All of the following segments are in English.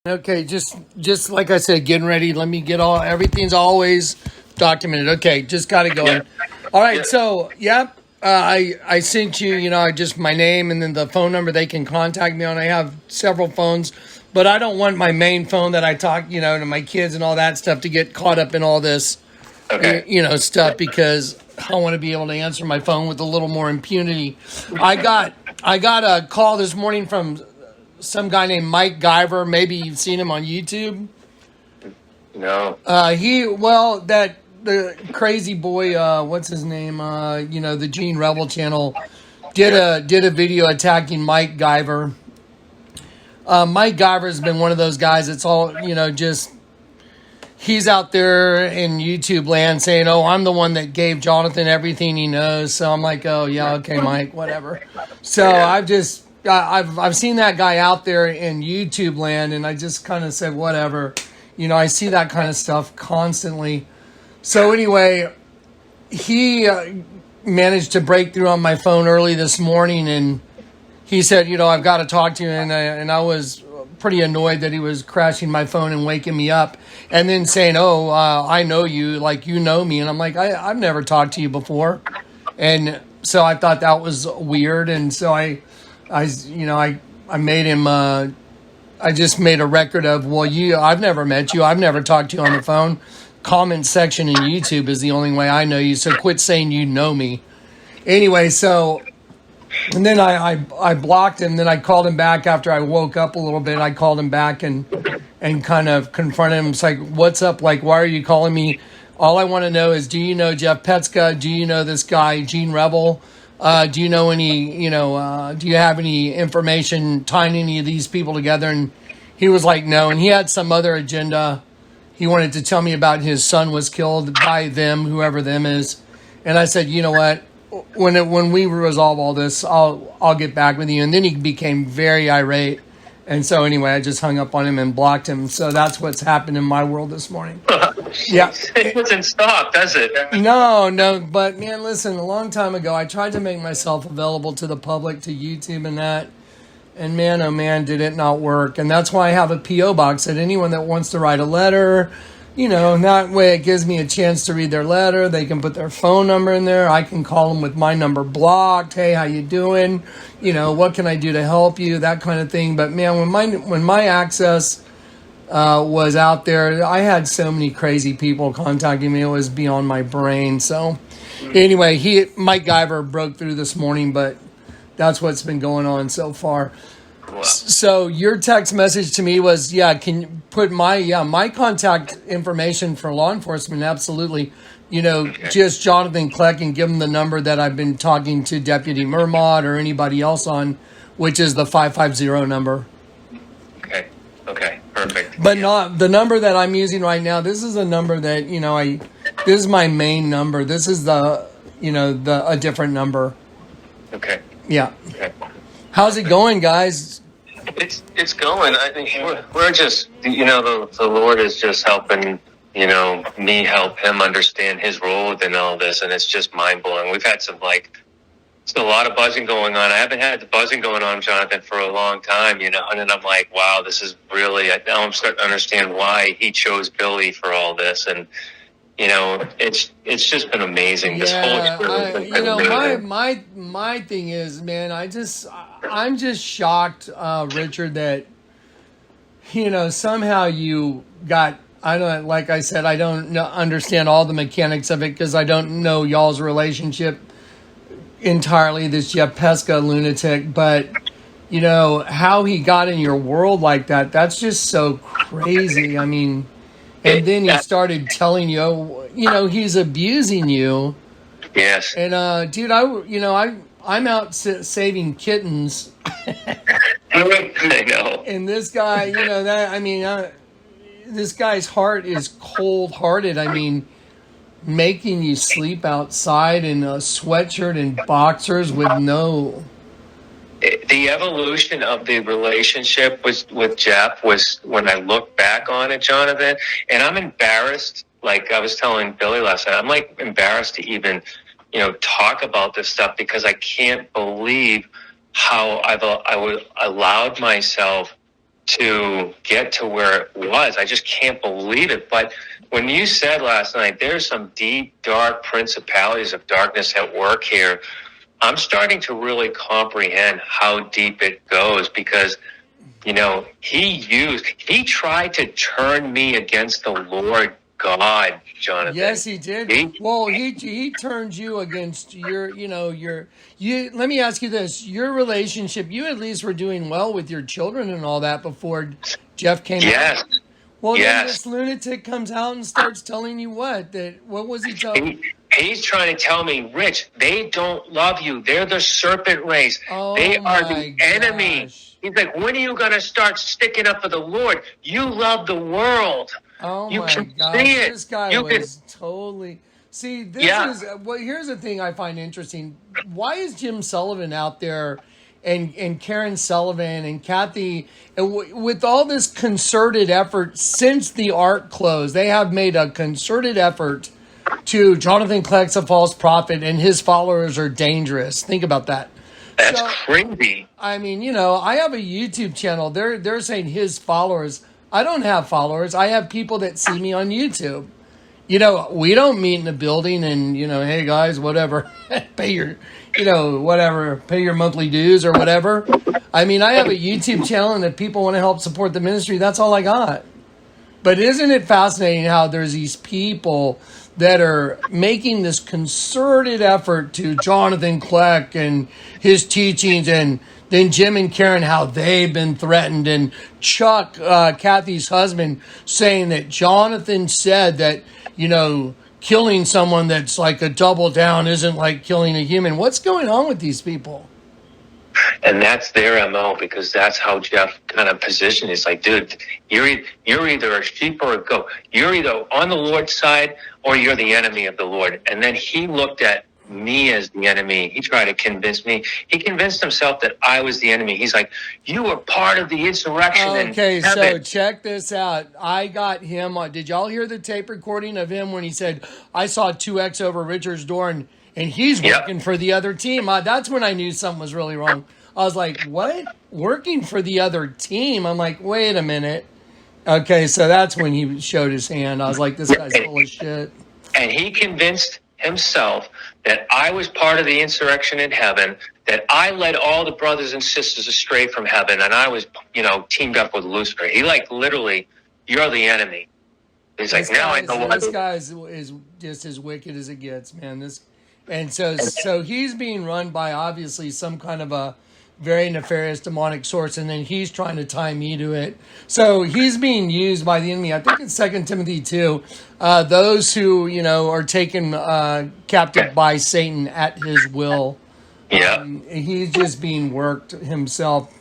Okay, just like I said, getting ready. Let me get everything's always documented. Okay, just got it Yeah. going. All right, Yeah. so yep, I sent you, I just my name and then the phone number they can contact me on. I have several phones, but I don't want my main phone that I talk, to my kids and all that stuff to get caught up in all this, Okay. stuff because I want to be able to answer my phone with a little more impunity. I got a call this morning from some guy named Mike Guyver. Maybe you've seen him on YouTube. No. That the crazy boy, what's his name? The Gene Rebel channel Yeah. did a video attacking Mike Guyver. Mike Guyver has been one of those guys. It's all just he's out there in YouTube land saying, "Oh, I'm the one that gave Jonathan everything he knows." So I'm like, "Oh yeah, okay, Mike, whatever." So Yeah. I've seen that guy out there in YouTube land, and I just kind of said, "Whatever." I see that kind of stuff constantly. So anyway, he managed to break through on my phone early this morning, and he said, "I've got to talk to you." And I was pretty annoyed that he was crashing my phone and waking me up, and then saying, "Oh, I know you, like you know me," and I'm like, I've never talked to you before, and so I thought that was weird, and so I made him. I just made a record of, well, I've never met you. I've never talked to you on the phone. Comment section in YouTube is the only way I know you. So quit saying you know me. Anyway, and then I blocked him. Then I called him back after I woke up a little bit. I called him back and kind of confronted him. It's like, what's up? Like, why are you calling me? All I want to know is, do you know Jeff Peska? Do you know this guy, Gene Rebel? Do you know any, do you have any information tying any of these people together? And he was like, no. And he had some other agenda. He wanted to tell me about his son was killed by them, whoever them is. And I said, you know what? When we resolve all this, I'll get back with you. And then he became very irate. And so anyway, I just hung up on him and blocked him. So that's what's happened in my world this morning. Yeah. It doesn't stop, does it? No, but man, listen, a long time ago, I tried to make myself available to the public, to YouTube and that. And man, oh man, did it not work. And that's why I have a P.O. box that anyone that wants to write a letter, that way it gives me a chance to read their letter. They can put their phone number in there. I can call them with my number blocked. Hey, how you doing? What can I do to help you? That kind of thing. But man, when my access was out there, I had so many crazy people contacting me. It was beyond my brain. So anyway, Mike Guyver broke through this morning, but that's what's been going on so far. Wow. So your text message to me was, can you put my contact information for law enforcement? Absolutely. Okay. Just Jonathan Kleck, and give them the number that I've been talking to Deputy Murmod or anybody else on, which is the 550 number. Okay. Okay. Perfect. But not the number that I'm using right now. This is a number that, this is my main number. This is a different number. Okay. Yeah. Okay. How's it going, guys? It's going. I think we're just the Lord is just helping me help him understand his role within all this, and it's just mind blowing. We've had it's a lot of buzzing going on. I haven't had the buzzing going on, Jonathan, for a long time, and then I'm like, wow, this is really. Now I'm starting to understand why he chose Billy for all this, and it's just been amazing. This whole experience has been amazing. My thing is, man, I'm just shocked, Richard, that somehow you got. I don't, like I said, I don't understand all the mechanics of it because I don't know y'all's relationship entirely. This Jeff Peska lunatic, but how he got in your world like that's just so crazy. I mean. And then he started telling you, he's abusing you. Yes. And dude, I'm out saving kittens. I know. And this guy, this guy's heart is cold-hearted. I mean, making you sleep outside in a sweatshirt and boxers with no. The evolution of the relationship with Jeff was, when I look back on it, Jonathan, and I'm embarrassed. Like I was telling Billy last night, I'm like embarrassed to even, talk about this stuff because I can't believe how I allowed myself to get to where it was. I just can't believe it. But when you said last night, there's some deep, dark principalities of darkness at work here, I'm starting to really comprehend how deep it goes, because, you know, he tried to turn me against the Lord God, Jonathan. Yes, he did. He turned you against your, you. Let me ask you this: your relationship, you at least were doing well with your children and all that before Jeff came Yes. out. Well, then Yes. this lunatic comes out and starts telling you what was he telling? He's trying to tell me, Rich, they don't love you. They're the serpent race. Oh, they are my the enemy. gosh. He's like, when are you going to start sticking up for the Lord? You love the world. Oh You my can gosh, see it. this guy You was totally. See, this Yeah. is well. Here's the thing I find interesting. Why is Jim Sullivan out there, and Karen Sullivan and Kathy, and with all this concerted effort since the ark closed, they have made a concerted effort to Jonathan Kleck's a false prophet and his followers are dangerous. Think about that. That's So, crazy. I mean, I have a YouTube channel. They're saying his followers. I don't have followers. I have people that see me on YouTube. We don't meet in a building and, hey guys, whatever, pay your, pay your monthly dues or whatever. I mean, I have a YouTube channel, and if people want to help support the ministry, that's all I got. But isn't it fascinating how there's these people that are making this concerted effort to Jonathan Kleck and his teachings, and then Jim and Karen, how they've been threatened, and Chuck, Kathy's husband, saying that Jonathan said that, killing someone that's like a double down isn't like killing a human. What's going on with these people? And that's their MO, because that's how Jeff kind of positioned it. It's like, dude, you're either a sheep or a goat. You're either on the Lord's side or you're the enemy of the Lord. And then he looked at me as the enemy. He tried to convince me. He convinced himself that I was the enemy. He's like, you were part of the insurrection. Okay, so check this out. I got him on. Did y'all hear the tape recording of him when he said, I saw 2X over Richard's door, and he's working for the other team? That's when I knew something was really wrong. I was like, what? Working for the other team? I'm like, wait a minute. Okay, so that's when he showed his hand. I was like, this guy's full of shit. And he convinced himself that I was part of the insurrection in heaven, that I led all the brothers and sisters astray from heaven, and I was, teamed up with Lucifer. He literally, you're the enemy. He's like, now I know what. This guy is just as wicked as it gets, man. So he's being run by obviously some kind of a very nefarious demonic source, and then he's trying to tie me to it. So he's being used by the enemy. I think it's 2 Timothy 2. Those who, are taken captive by Satan at his will. Yeah. He's just being worked himself.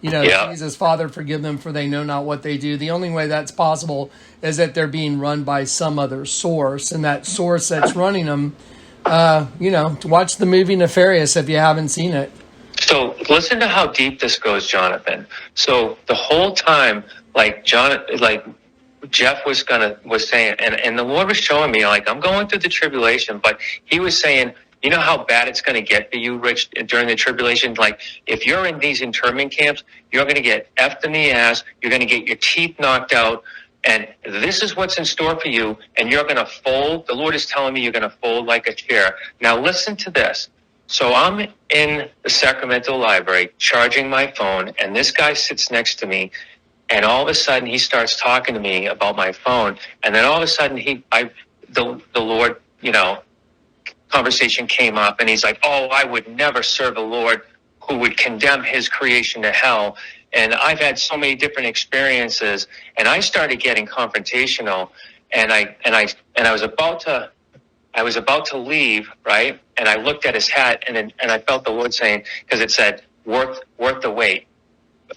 Jesus, Father, forgive them, for they know not what they do. The only way that's possible is that they're being run by some other source, and that source that's running them, watch the movie Nefarious if you haven't seen it. So listen to how deep this goes, Jonathan. So the whole time, Jeff was saying, and the Lord was showing me, I'm going through the tribulation, but he was saying, you know how bad it's going to get for you, Rich, during the tribulation? Like, if you're in these internment camps, you're going to get effed in the ass, you're going to get your teeth knocked out, and this is what's in store for you, and you're going to fold. The Lord is telling me you're going to fold like a chair. Now listen to this. So I'm in the Sacramento library charging my phone, and this guy sits next to me, and all of a sudden he starts talking to me about my phone, and then all of a sudden the Lord, conversation came up, and he's like, oh, I would never serve a Lord who would condemn his creation to hell. And I've had so many different experiences, and I started getting confrontational, and I was about to leave, right? And I looked at his hat, and I felt the Lord saying, because it said worth the wait,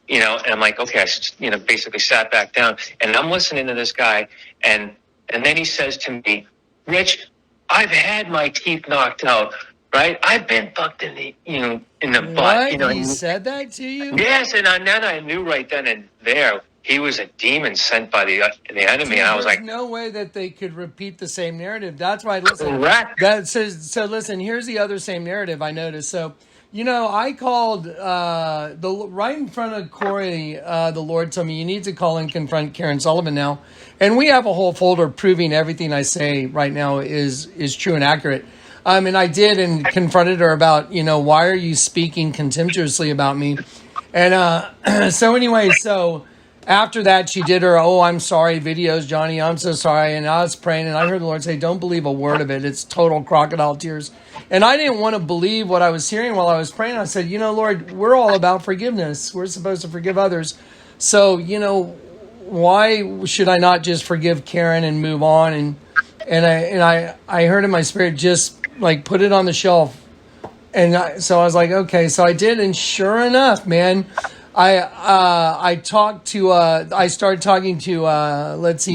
and I'm like, okay, I basically sat back down, and I'm listening to this guy, and then he says to me, Rich, I've had my teeth knocked out, right? I've been fucked in the butt. What? He said that to you? Yes, and then I knew right then and there he was a demon sent by the enemy. And I was like, no way that they could repeat the same narrative. That's why, listen. Correct. So listen, here's the other same narrative I noticed. So I called right in front of Corey. The Lord told me you need to call and confront Karen Sullivan now, and we have a whole folder proving everything I say right now is true and accurate. And I did and confronted her about why are you speaking contemptuously about me, and so anyway, so after that she did her I'm sorry videos, Johnny, I'm so sorry, and I was praying and I heard the Lord say, don't believe a word of it. It's total crocodile tears. And I didn't want to believe what I was hearing while I was praying. I said, Lord, we're all about forgiveness. We're supposed to forgive others. So, why should I not just forgive Karen and move on? And I heard in my spirit, just like put it on the shelf. And so I was like, okay. So I did. And sure enough, man, I started talking to, Alex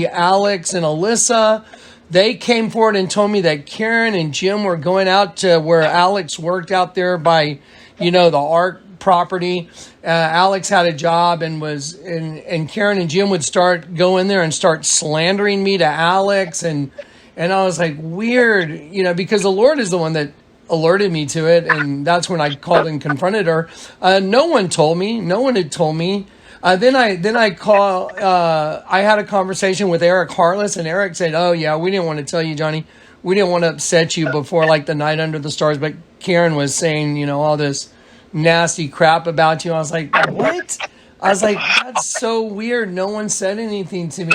and Alyssa. They came forward and told me that Karen and Jim were going out to where Alex worked out there by, the art property. Alex had a job and Karen and Jim would go in there and start slandering me to Alex. And I was like, weird, because the Lord is the one that alerted me to it. And that's when I called and confronted her. No one told me. No one had told me. Then I had a conversation with Eric Harless, and Eric said, oh yeah, we didn't want to tell you, Johnny, we didn't want to upset you before like the night under the stars, but Karen was saying, all this nasty crap about you. I was like, what? I was like, that's so weird. No one said anything to me.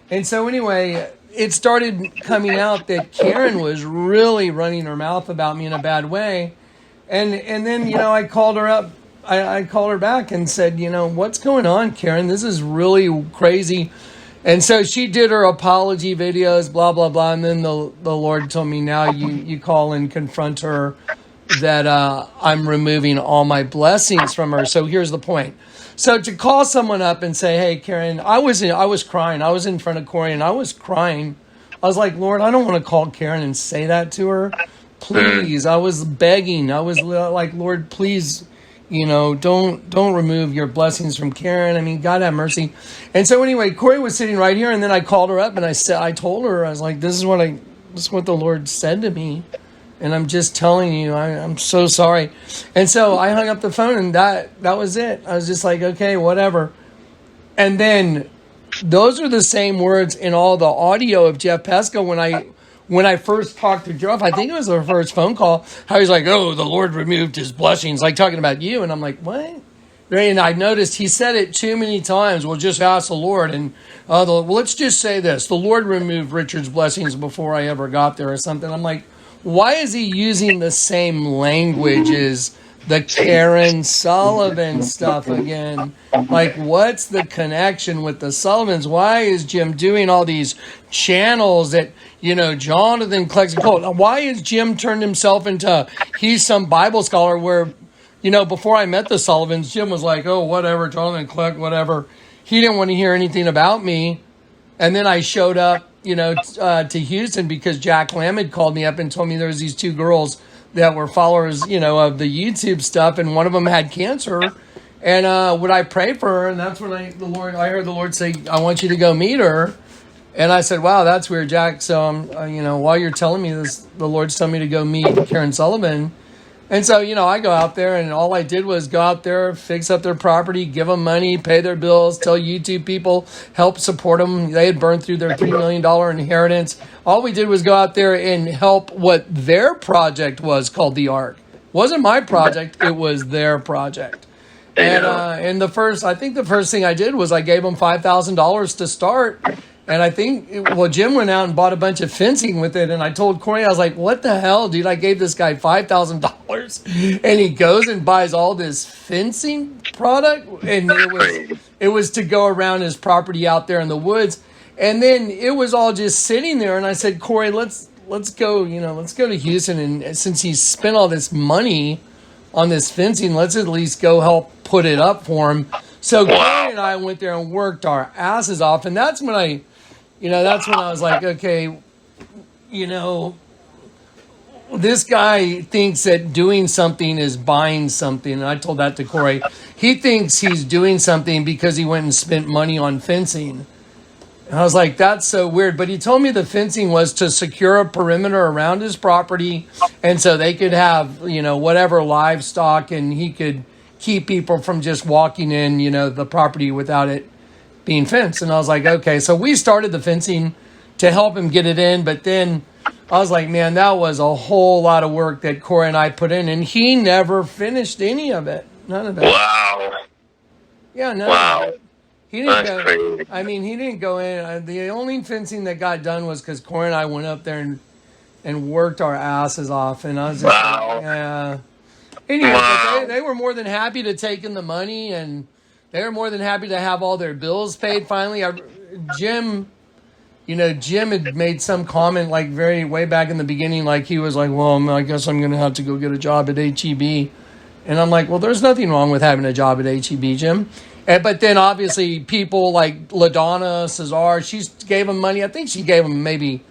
And so anyway, it started coming out that Karen was really running her mouth about me in a bad way. And then, I called her up. I called her back and said, what's going on, Karen? This is really crazy. And so she did her apology videos, blah, blah, blah. And then the Lord told me, now you call and confront her that I'm removing all my blessings from her. So here's the point. So to call someone up and say, hey, Karen, I was crying. I was in front of Corey and I was crying. I was like, Lord, I don't want to call Karen and say that to her. Please. I was begging. I was like, Lord, please, don't remove your blessings from Karen. I mean, God have mercy. And so anyway, Corey was sitting right here, and then I called her up and I told her, I was like, this is what the Lord said to me. And I'm just telling you, I'm so sorry. And so I hung up the phone, and that was it. I was just like, okay, whatever. And then those are the same words in all the audio of Jeff Peska when I first talked to Jeff. I think it was our first phone call, how he's like, oh, the Lord removed his blessings, like talking about you. And I'm like, what? And I noticed he said it too many times. Well, just ask the Lord. And let's just say this. The Lord removed Richard's blessings before I ever got there or something. I'm like, why is he using the same language as the Karen Sullivan stuff again? Like, what's the connection with the Sullivans? Why is Jim doing all these channels that, Jonathan collects and Colt? Why has Jim turned himself into, he's some Bible scholar where, before I met the Sullivans, Jim was like, oh, whatever, Jonathan Clark, whatever. He didn't want to hear anything about me. And then I showed up, to Houston because Jack Lamb had called me up and told me there was these two girls that were followers, of the YouTube stuff, and one of them had cancer. And would I pray for her? And that's when I heard the Lord say, I want you to go meet her. And I said, wow, that's weird, Jack. So, while you're telling me this, the Lord's telling me to go meet Karen Sullivan. And so, I go out there, and all I did was go out there, fix up their property, give them money, pay their bills, tell YouTube people, help support them. They had burned through their $3 million inheritance. All we did was go out there and help what their project was called the Ark. It wasn't my project, it was their project. And the first thing I did was I gave them $5,000 to start. And I think, Jim went out and bought a bunch of fencing with it. And I told Corey, I was like, what the hell, dude? I gave this guy $5,000 and he goes and buys all this fencing product. And it was to go around his property out there in the woods. And then it was all just sitting there. And I said, Corey, let's go to Houston. And since he spent all this money on this fencing, let's at least go help put it up for him. So Corey and I went there and worked our asses off. And that's when I was like, okay, this guy thinks that doing something is buying something. And I told that to Corey. He thinks he's doing something because he went and spent money on fencing. And I was like, that's so weird. But he told me the fencing was to secure a perimeter around his property, and so they could have, whatever livestock, and he could keep people from just walking in, the property without it being fenced. And I was like, okay. So we started the fencing to help him get it in, but then I was like, man, that was a whole lot of work that Corey and I put in, and he never finished any of it. None of it. Wow. Yeah, none of it. He didn't That's go. crazy. I mean, he didn't go in. The only fencing that got done was because Corey and I went up there and worked our asses off, and I was just like, yeah. Anyway, but they were more than happy to take in the money, and they were more than happy to have all their bills paid. Finally, Jim had made some comment like way back in the beginning, like he was like, well, I guess I'm going to have to go get a job at HEB. And I'm like, well, there's nothing wrong with having a job at HEB, Jim. But then obviously people like LaDonna Cesar, she gave him money. I think she gave him maybe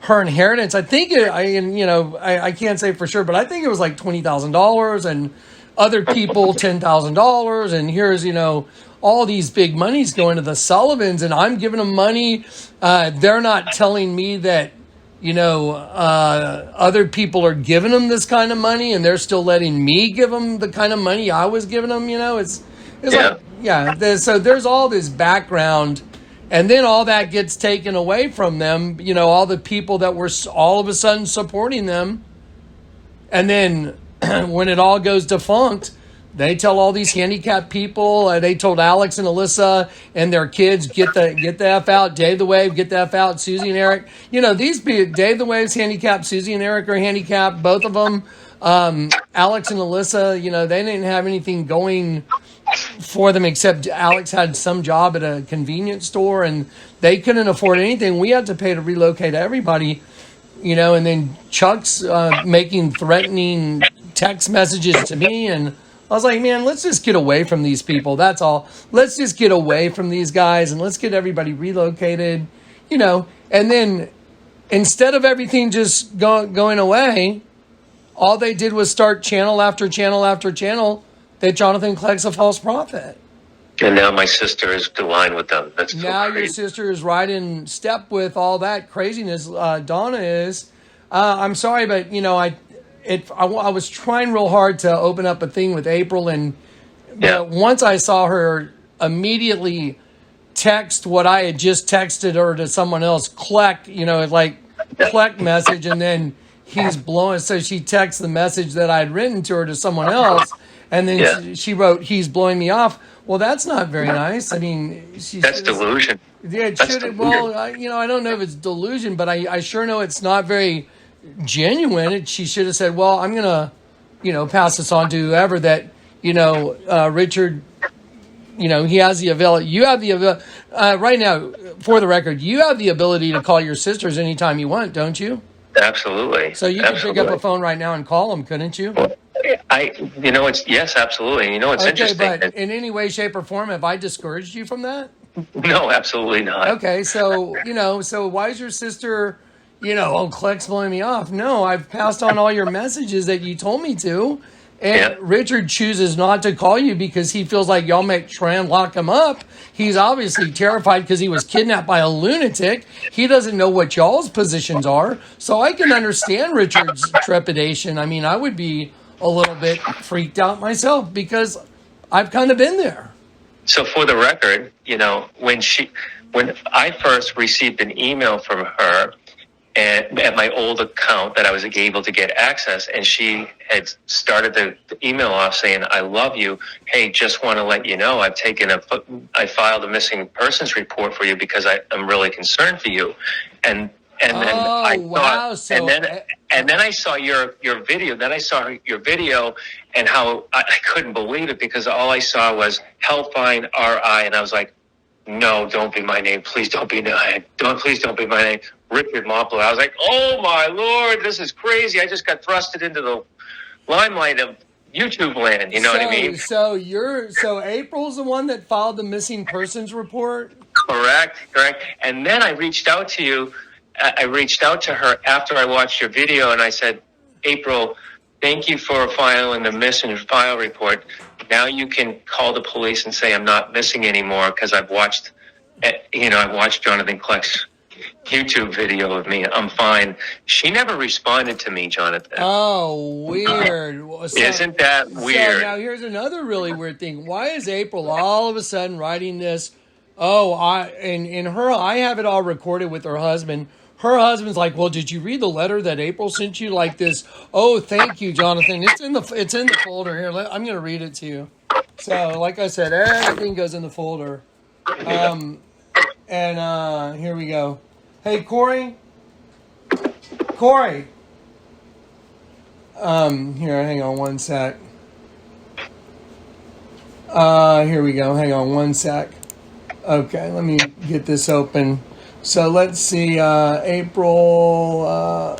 her inheritance. I think I can't say for sure, but I think it was like $20,000, and other people $10,000. And here's, all these big monies going to the Sullivans, and I'm giving them money. They're not telling me that, other people are giving them this kind of money, and they're still letting me give them the kind of money I was giving them. It's like, yeah. So there's all this background, and then all that gets taken away from them. All the people that were all of a sudden supporting them, and then when it all goes defunct, they tell all these handicapped people. They told Alex and Alyssa and their kids, get the F out. Dave the Wave, get the F out. Susie and Eric. These people, Dave the Wave's handicapped. Susie and Eric are handicapped. Both of them. Alex and Alyssa, they didn't have anything going for them except Alex had some job at a convenience store, and they couldn't afford anything. We had to pay to relocate everybody, and then Chuck's making threatening text messages to me, and I was like, man, let's just get away from these people. That's all. Let's just get away from these guys, and let's get everybody relocated, and then instead of everything just going away, all they did was start channel after channel after channel that Jonathan Clegg's a false prophet. And now my sister is aligned with them. That's now so crazy. Your sister is right in step with all that craziness. Donna is. I'm sorry, but I was trying real hard to open up a thing with April, and once I saw her immediately text what I had just texted her to someone else, Cleck message, and then he's blowing. So she texts the message that I had written to her to someone else, and then she wrote, he's blowing me off. Well, that's not very nice. I mean, that's delusion. Yeah, it should. Well, I don't know if it's delusion, but I sure know it's not very genuine. She should have said, well, I'm gonna pass this on to whoever that Richard, he has the ability. You have the right now, for the record, you have the ability to call your sisters anytime you want, don't you? Absolutely. So you can pick up a phone right now and call them, couldn't you? Yes, absolutely. It's interesting. But in any way, shape, or form, have I discouraged you from that? No, absolutely not. Okay, so so why is your sister, Cleck's blowing me off? No, I've passed on all your messages that you told me to, and Richard chooses not to call you because he feels like y'all might try and lock him up. He's obviously terrified because he was kidnapped by a lunatic. He doesn't know what y'all's positions are, so I can understand Richard's trepidation. I mean, I would be a little bit freaked out myself because I've kind of been there. So for the record, when I first received an email from her at my old account that I was able to get access, and she had started the email off saying, I love you. Hey, just want to let you know I filed a missing persons report for you because I'm really concerned for you. And then I saw your video. Then I saw your video, and how I couldn't believe it because all I saw was Helpline RI, and I was like, no, don't be my name. Please don't be my name. Please don't be my name. Richard Mompler. I was like, oh my Lord, this is crazy. I just got thrusted into the limelight of YouTube land. You know what I mean? So April's the one that filed the missing persons report? Correct. And then I reached out to you. I reached out to her after I watched your video, and I said, April, thank you for filing the missing file report. Now you can call the police and say I'm not missing anymore because I've watched I watched Jonathan Kleck's YouTube video of me. I'm fine. She never responded to me, Jonathan. Oh, weird. Isn't that weird? So now here's another really weird thing. Why is April all of a sudden writing this? Oh, I have it all recorded with her husband. Her husband's like, well, did you read the letter that April sent you? Like this. Oh, thank you, Jonathan. It's in the folder here. I'm gonna read it to you. So, like I said, everything goes in the folder. Here we go. Hey, Corey. Here, hang on one sec. Here we go. Hang on one sec. Okay, let me get this open. So let's see, April,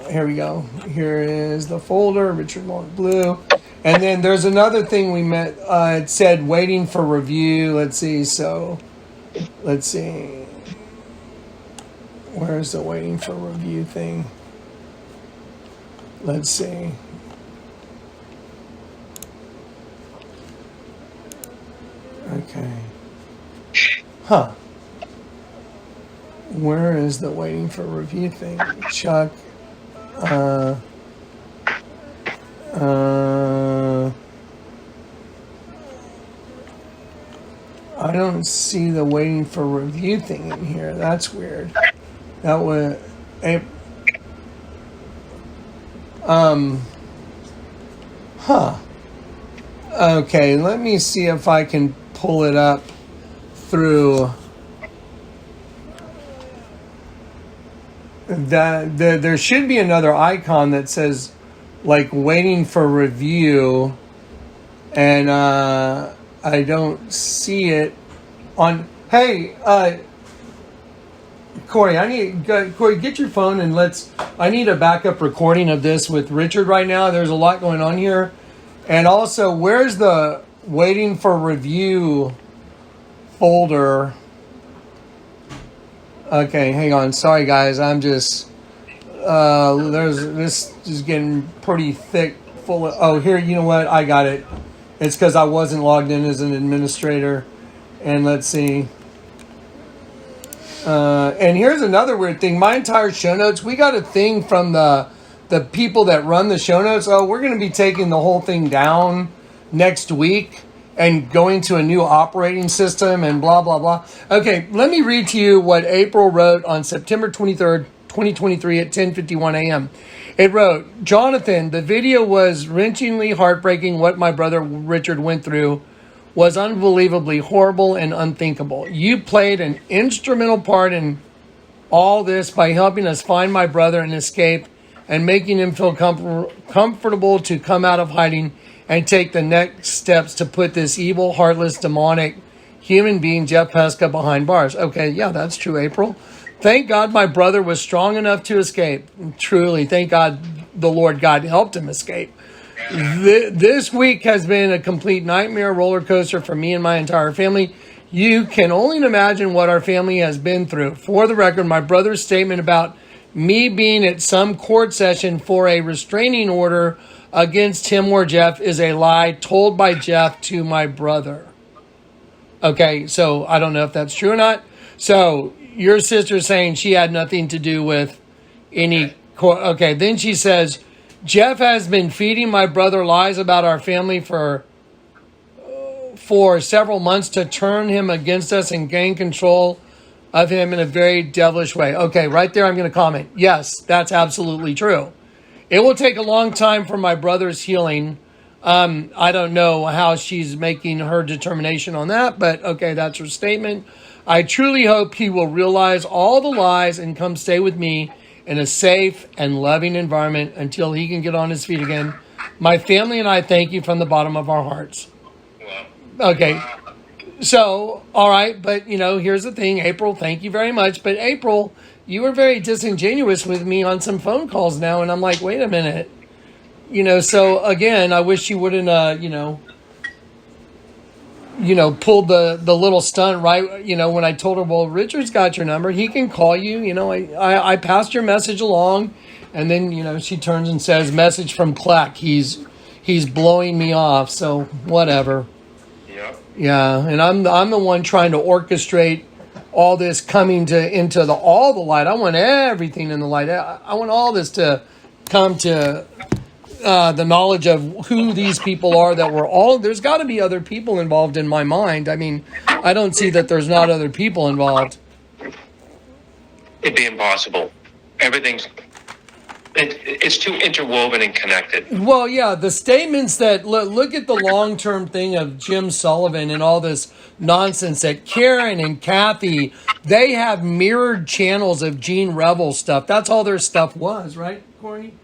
here we go. Here is the folder, Richard Long Blue. And then there's another thing we met, it said waiting for review. Let's see, where's the waiting for review thing? Let's see. Okay. Huh. Where is the waiting for review thing? Chuck. I don't see the waiting for review thing in here. That's weird. That was Okay, let me see if I can pull it up through there should be another icon that says like waiting for review, and I don't see it on. Hey, Corey, Corey, get your phone and I need a backup recording of this with Richard right now. There's a lot going on here. And also, where's the waiting for review folder? Okay, hang on. Sorry, guys. I'm just this is getting pretty thick. Full of. Oh, here. You know what? I got it. It's because I wasn't logged in as an administrator. And let's see. And here's another weird thing. My entire show notes. We got a thing from the people that run the show notes. Oh, we're going to be taking the whole thing down next week and going to a new operating system and blah, blah, blah. Okay, let me read to you what April wrote on September 23rd, 2023 at 10:51 a.m. It wrote, Jonathan, the video was wrenchingly heartbreaking. What my brother Richard went through was unbelievably horrible and unthinkable. You played an instrumental part in all this by helping us find my brother and escape and making him feel comfortable to come out of hiding and take the next steps to put this evil, heartless, demonic human being, Jeff Peska, behind bars. Okay, yeah, that's true, April. Thank God my brother was strong enough to escape. Truly, thank God the Lord God helped him escape. This week has been a complete nightmare roller coaster for me and my entire family. You can only imagine what our family has been through. For the record, my brother's statement about me being at some court session for a restraining order against him or Jeff is a lie told by Jeff to my brother. Okay, so I don't know if that's true or not. So your sister's saying she had nothing to do with any court. Okay, then she says, Jeff has been feeding my brother lies about our family for several months to turn him against us and gain control of him in a very devilish way. Okay, right there I'm going to comment. Yes, that's absolutely true. It will take a long time for my brother's healing. I don't know how she's making her determination on that, but okay, that's her statement. I truly hope he will realize all the lies and come stay with me in a safe and loving environment until he can get on his feet again. My family and I thank you from the bottom of our hearts. Okay. So, all right, but, here's the thing. April, thank you very much. But, April, you were very disingenuous with me on some phone calls now, and I'm like, wait a minute. So, again, I wish you wouldn't, pulled the little stunt right, when I told her, well, Richard's got your number. He can call you. I passed your message along, and then, she turns and says, message from Kleck. He's blowing me off, so whatever. Yeah, and I'm the one trying to orchestrate all this coming into all the light. I want everything in the light. I want all this to come to the knowledge of who these people are, that we're all, there's got to be other people involved in my mind. I mean, I don't see that there's not other people involved. It'd be impossible. It's too interwoven and connected. Well, yeah, the statements that, look at the long-term thing of Jim Sullivan and all this nonsense that Karen and Kathy, they have mirrored channels of Gene Revel stuff. That's all their stuff was, right, Corey?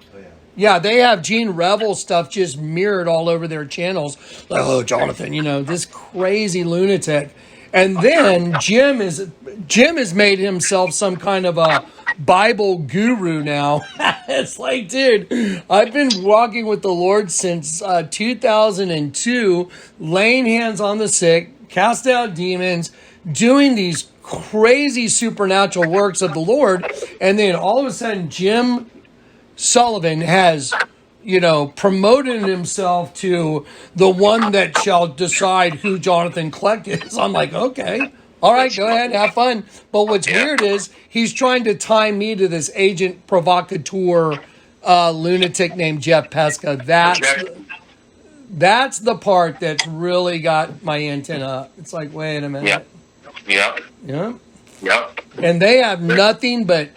Yeah, they have Gene Revel stuff just mirrored all over their channels. Like, oh, Jonathan, this crazy lunatic. And then Jim has made himself some kind of a Bible guru now. It's like, dude, I've been walking with the Lord since 2002, laying hands on the sick, cast out demons, doing these crazy supernatural works of the Lord. And then all of a sudden, Jim Sullivan has, promoted himself to the one that shall decide who Jonathan Kleck is. I'm like, okay, all right, go ahead, have fun. But what's weird is he's trying to tie me to this agent provocateur lunatic named Jeff Peska. That's the part that's really got my antenna up. It's like, wait a minute. Yeah. And they have nothing but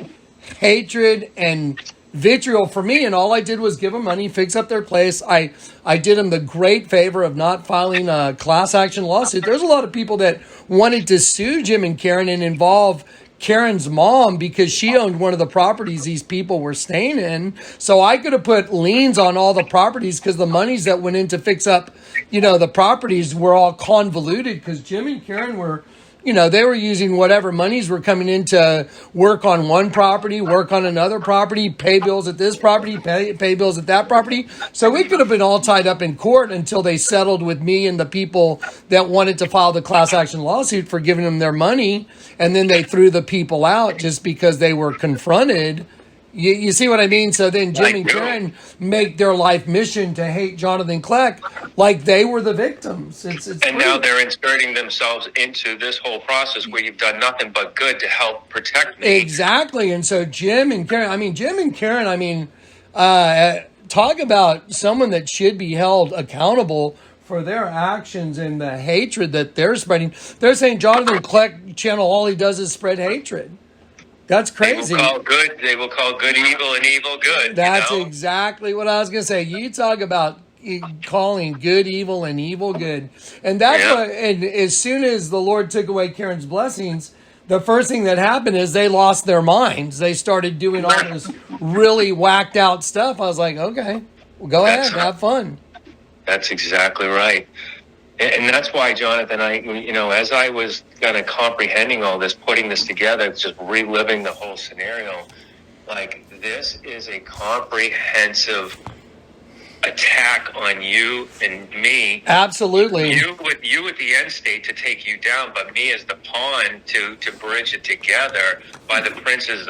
hatred and vitriol for me, and all I did was give them money, fix up their place. I did them the great favor of not filing a class action lawsuit. There's a lot of people that wanted to sue Jim and Karen and involve Karen's mom because she owned one of the properties these people were staying in. So I could have put liens on all the properties because the monies that went in to fix up, the properties were all convoluted because Jim and Karen were, they were using whatever monies were coming in to work on one property, work on another property, pay bills at this property, pay bills at that property. So we could have been all tied up in court until they settled with me and the people that wanted to file the class action lawsuit for giving them their money. And then they threw the people out just because they were confronted. You see what I mean? So then Jim and Karen make their life mission to hate Jonathan Kleck like they were the victims. It's now they're inserting themselves into this whole process where you've done nothing but good to help protect me. Exactly. And so Jim and Karen, talk about someone that should be held accountable for their actions and the hatred that they're spreading. They're saying Jonathan Kleck channel, all he does is spread hatred. That's crazy. They will call good evil and evil good. That's exactly what I was going to say. You talk about calling good evil and evil good. And that's what, and as soon as the Lord took away Karen's blessings, the first thing that happened is they lost their minds. They started doing all this really whacked out stuff. I was like, okay, well, go ahead, have fun. That's exactly right. And that's why, Jonathan, as I was kind of comprehending all this, putting this together, just reliving the whole scenario, like this is a comprehensive attack on you and me. Absolutely. You at the end state to take you down, but me as the pawn to bridge it together by the principalities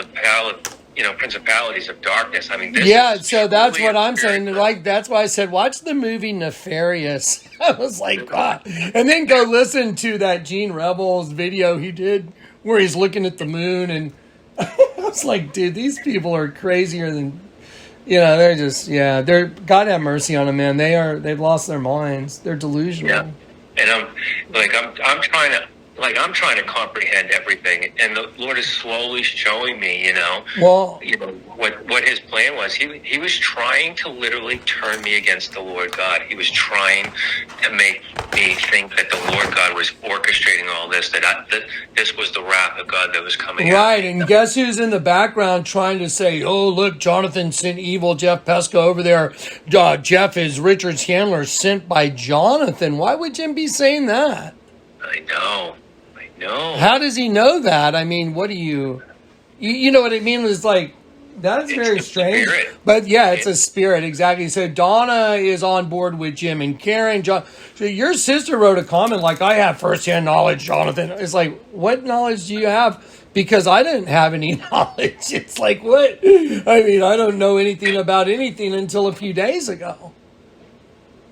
of darkness. I mean, so that's what I'm saying. Like, that's why I said, watch the movie Nefarious. I was like, God. And then go listen to that Gene Rebel's video he did where he's looking at the moon. And I was like, dude, these people are crazier than, they're just, they're, God have mercy on them, man. They've lost their minds. They're delusional. Yeah. And I'm trying to comprehend everything, and the Lord is slowly showing me, what His plan was. He was trying to literally turn me against the Lord God. He was trying to make me think that the Lord God was orchestrating all this, that this was the wrath of God that was coming. Right, and guess who's in the background trying to say, oh, look, Jonathan sent evil Jeff Peska over there. Jeff is Richard's handler sent by Jonathan. Why would Jim be saying that? I know. How does he know that? I mean, what do you know what I mean? It's like, that's very strange. Spirit. But yeah, it's a spirit, exactly. So Donna is on board with Jim and Karen. So your sister wrote a comment like, I have firsthand knowledge, Jonathan. It's like, what knowledge do you have? Because I didn't have any knowledge. It's like, what? I mean, I don't know anything about anything until a few days ago.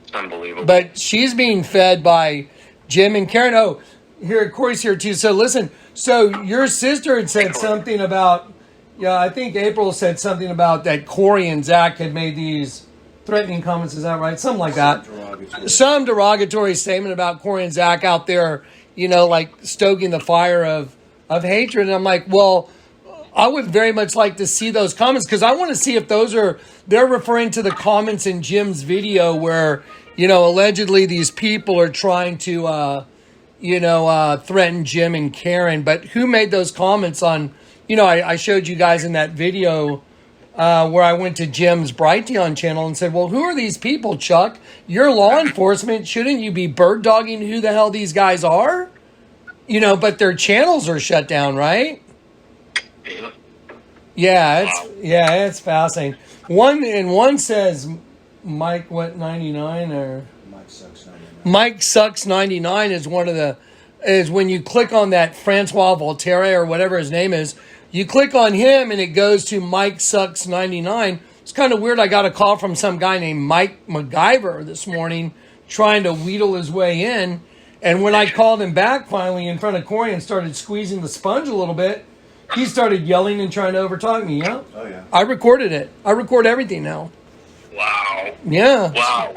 It's unbelievable. But she's being fed by Jim and Karen. Oh, here, Corey's here too. So listen, So your sister had said something about, yeah, I think April said something about that Corey and Zach had made these threatening comments. Is that right? Something like that. Some derogatory statement about Corey and Zach out there, like stoking the fire of hatred. And I'm like, well, I would very much like to see those comments because I want to see if they're referring to the comments in Jim's video where, allegedly these people are trying to, threaten Jim and Karen. But who made those comments on, I showed you guys in that video where I went to Jim's Brighteon channel and said, well, who are these people, Chuck? You're law enforcement. Shouldn't you be bird dogging who the hell these guys are? But their channels are shut down, right? Yeah, it's fascinating. One says Mike 99 or Mike Sucks 99 is is when you click on that Francois Voltaire or whatever his name is, you click on him and it goes to Mike Sucks 99. It's kind of weird. I got a call from some guy named Mike MacGyver this morning trying to wheedle his way in. And when I called him back finally in front of Corey and started squeezing the sponge a little bit, he started yelling and trying to overtalk me. Yeah. Oh yeah. I recorded it. I record everything now. Wow. Yeah. Wow.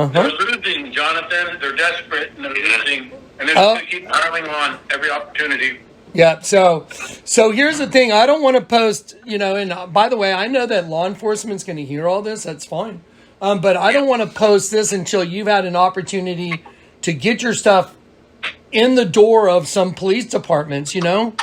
They're losing, Jonathan. They're desperate and they're losing. And they're going to keep piling on every opportunity. Yeah. So here's the thing. I don't want to post, and by the way, I know that law enforcement's going to hear all this. That's fine. But I don't want to post this until you've had an opportunity to get your stuff in the door of some police departments, Yep.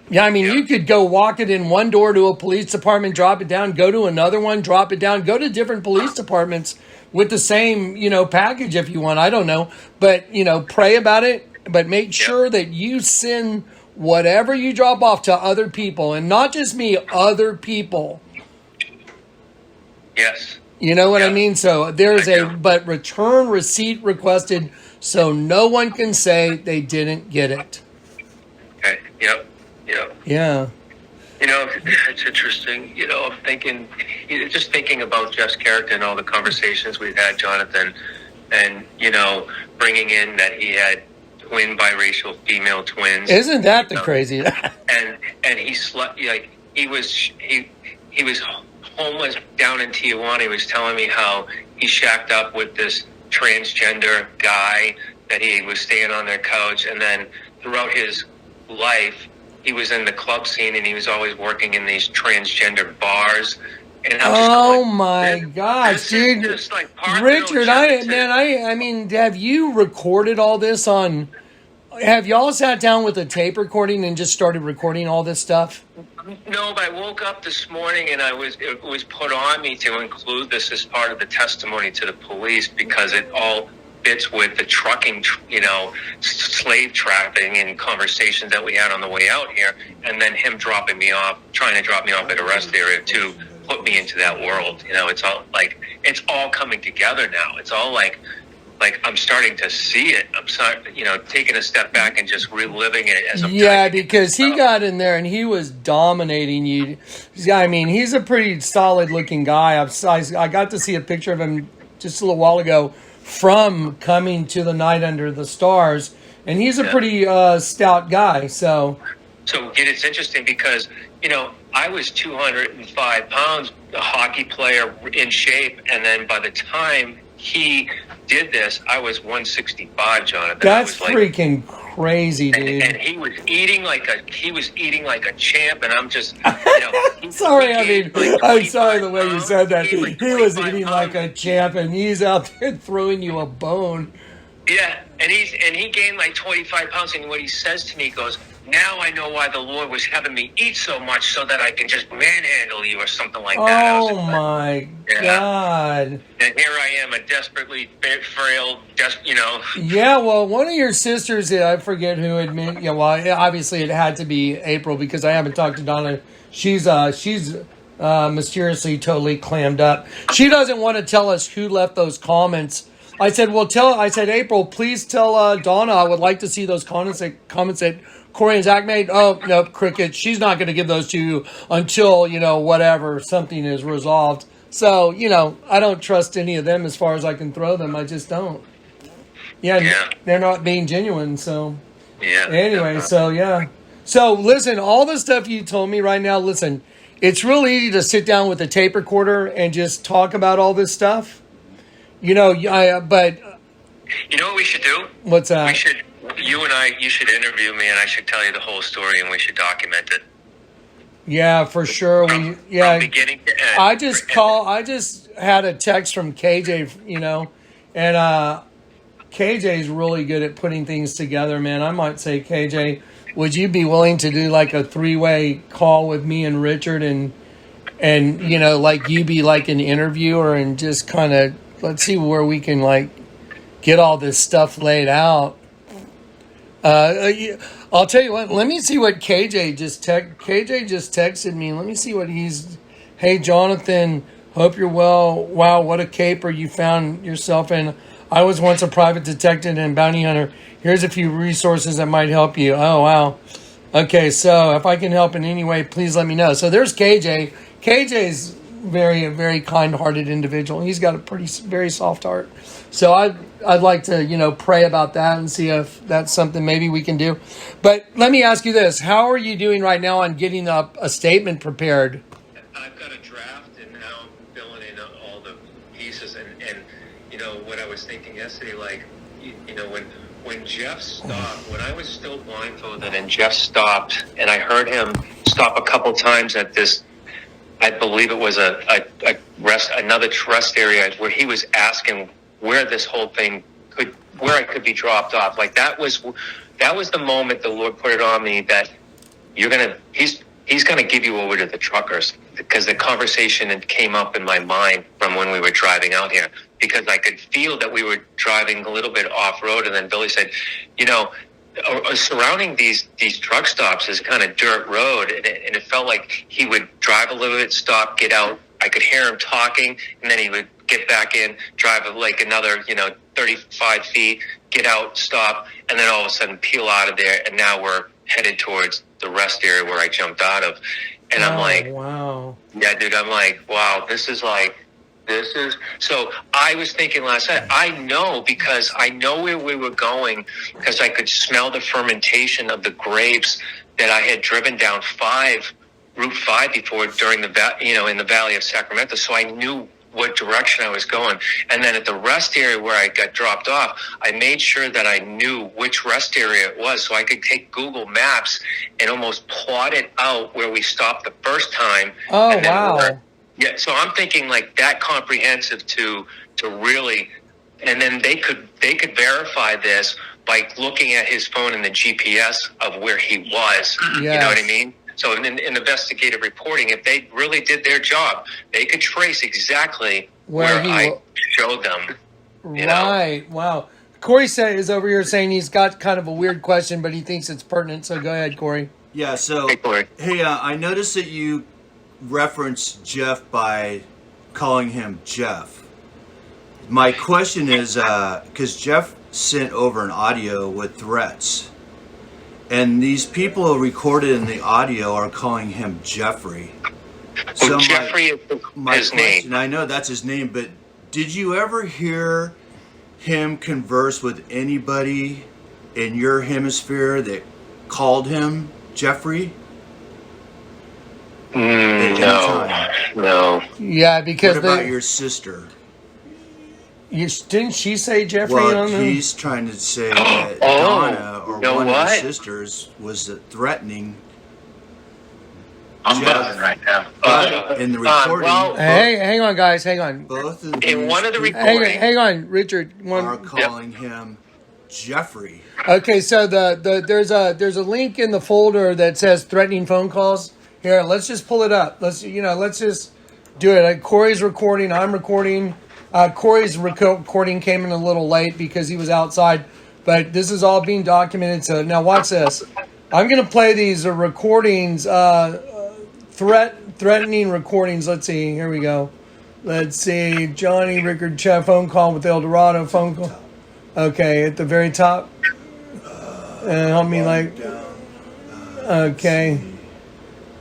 Yeah, I mean, you could go walk it in one door to a police department, drop it down, go to another one, drop it down, go to different police departments with the same, package if you want. I don't know. But, pray about it, but make sure that you send whatever you drop off to other people and not just me, other people. Yes. You know what I mean? So there's but return receipt requested so no one can say they didn't get it. Okay. Yep. Yeah. It's interesting. I'm thinking about Jeff's character and all the conversations we've had, Jonathan, and, bringing in that he had twin biracial female twins. Isn't that the crazy? and he slept, he was homeless down in Tijuana. He was telling me how he shacked up with this transgender guy that he was staying on their couch, and then throughout his life he was in the club scene and he was always working in these transgender bars. And I'm my gosh, dude. Richard, I mean, have you recorded all this on, have y'all sat down with a tape recording and just started recording all this stuff? No, but I woke up this morning and it was put on me to include this as part of the testimony to the police because it all fits with the trucking, slave trafficking and conversations that we had on the way out here, and then him trying to drop me off at a rest area to put me into that world. It's all coming together now. It's all like I'm starting to see it. I'm taking a step back and just reliving it as I'm because he got in there and he was dominating you. I mean, he's a pretty solid looking guy. I got to see a picture of him just a little while ago from Coming to the Night Under the Stars, and he's a pretty stout guy. So it's interesting because I was 205 pounds, a hockey player in shape, and then by the time he did this, I was 165, Jonathan. That's freaking crazy, dude. And he was eating like a champ, and I'm just, sorry. I'm sorry the way you said that. He was eating like a champ, and he's out there throwing you a bone. Yeah, and he gained like 25 pounds, and what he says to me, he goes, now I know why the Lord was having me eat so much so that I can just manhandle you or something like that. Oh, my God. And here I am, a desperately frail, Yeah, well, one of your sisters, I forget who admitted, obviously it had to be April because I haven't talked to Donna. She's mysteriously totally clammed up. She doesn't want to tell us who left those comments. I said, April, please tell Donna I would like to see those comments that Corey and Zach made. Oh, no, cricket. She's not going to give those to you until, whatever, something is resolved. So, I don't trust any of them as far as I can throw them. I just don't. Yeah. They're not being genuine. So, Yeah. Anyway, so yeah. So listen, all the stuff you told me right now, listen, it's real easy to sit down with a tape recorder and just talk about all this stuff. But You know what we should do? what's that? You should interview me, and I should tell you the whole story, and we should document it. Yeah, for sure. From beginning to end. I just had a text from KJ, and KJ's really good at putting things together, man. I might say, KJ, would you be willing to do like a 3-way call with me and Richard and like you be like an interviewer and just kind of let's see where we can like get all this stuff laid out. I'll tell you what. Let me see what KJ just texted me. Let me see what he's. Hey, Jonathan. Hope you're well. Wow, what a caper you found yourself in. I was once a private detective and bounty hunter. Here's a few resources that might help you. Oh, wow. Okay, so if I can help in any way, please let me know. So there's KJ. KJ's very, very kind-hearted individual. He's got a very soft heart. So I'd like to, pray about that and see if that's something maybe we can do. But let me ask you this. How are you doing right now on getting a statement prepared? I've got a draft, and now I'm filling in all the pieces. And what I was thinking yesterday, like, when Jeff stopped, when I was still blindfolded and Jeff stopped, and I heard him stop a couple times at this, I believe it was another rest area where he was asking where this whole thing where it could be dropped off. Like that was the moment the Lord put it on me that he's gonna give you over to the truckers, because the conversation came up in my mind from when we were driving out here, because I could feel that we were driving a little bit off road, and then Billy said, surrounding these truck stops is kind of dirt road, and it felt like he would drive a little bit, stop, get out. I could hear him talking, and then he would get back in, drive like another 35 feet, get out, stop, and then all of a sudden peel out of there, and now we're headed towards the rest area where I jumped out of. And I'm like, wow. Yeah, dude, I'm like, wow, so I was thinking last night, I know, because I know where we were going, because I could smell the fermentation of the grapes that I had driven down Route 5 before during in the Valley of Sacramento. So I knew what direction I was going. And then at the rest area where I got dropped off, I made sure that I knew which rest area it was, so I could take Google Maps and almost plot it out where we stopped the first time. Oh, and then wow. Yeah, so I'm thinking like that comprehensive to really, and then they could verify this by looking at his phone and the GPS of where he was. Yes. You know what I mean? So in investigative reporting, if they really did their job, they could trace exactly where I showed them. Right. Wow. Corey is over here saying he's got kind of a weird question, but he thinks it's pertinent. So go ahead, Corey. Yeah. So hey, Corey. Hey, I noticed that you referenced Jeff by calling him Jeff. My question is, because Jeff sent over an audio with threats, and these people who recorded in the audio are calling him Jeffrey. So Jeffrey is his name. I know that's his name, but did you ever hear him converse with anybody in your hemisphere that called him Jeffrey? No. Yeah, because what about your sister? Didn't she say Jeffrey? Well, he's trying to say that Donna or one of his sisters was threatening. I'm buzzing right now. In the recording, hey, hang on, guys, hang on. Both of in one of the recordings, hang on, Richard. Are calling him Jeffrey. Okay, so there's a link in the folder that says threatening phone calls. Here, let's just pull it up. Let's just do it. Corey's recording. I'm recording. Corey's recording came in a little late because he was outside, but this is all being documented. So now watch this. I'm going to play these recordings, threatening recordings. Let's see. Here we go. Let's see. Johnny Rickard chat phone call with El Dorado phone call. Okay, at the very top. Help me okay.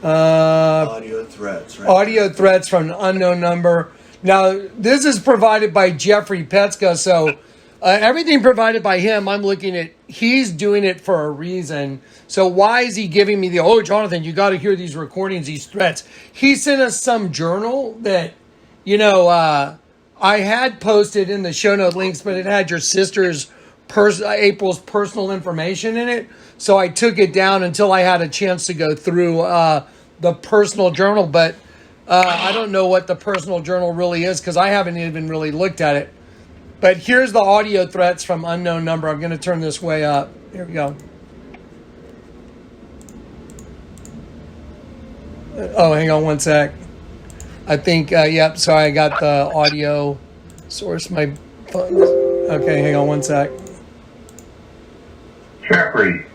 Audio threats. Right? Audio threats from an unknown number. Now, this is provided by Jeff Peska, so Everything provided by him, I'm looking at, he's doing it for a reason. So why is he giving me Jonathan, you got to hear these recordings, these threats. He sent us some journal that, I had posted in the show note links, but it had your sister's, April's personal information in it. So I took it down until I had a chance to go through the personal journal. But I don't know what the personal journal really is because I haven't even really looked at it. But here's the audio threats from unknown number. I'm going to turn this way up. Here we go. Oh, hang on one sec. I think, yep, sorry, I got the audio source. My phone. Okay, hang on one sec. Jeffrey,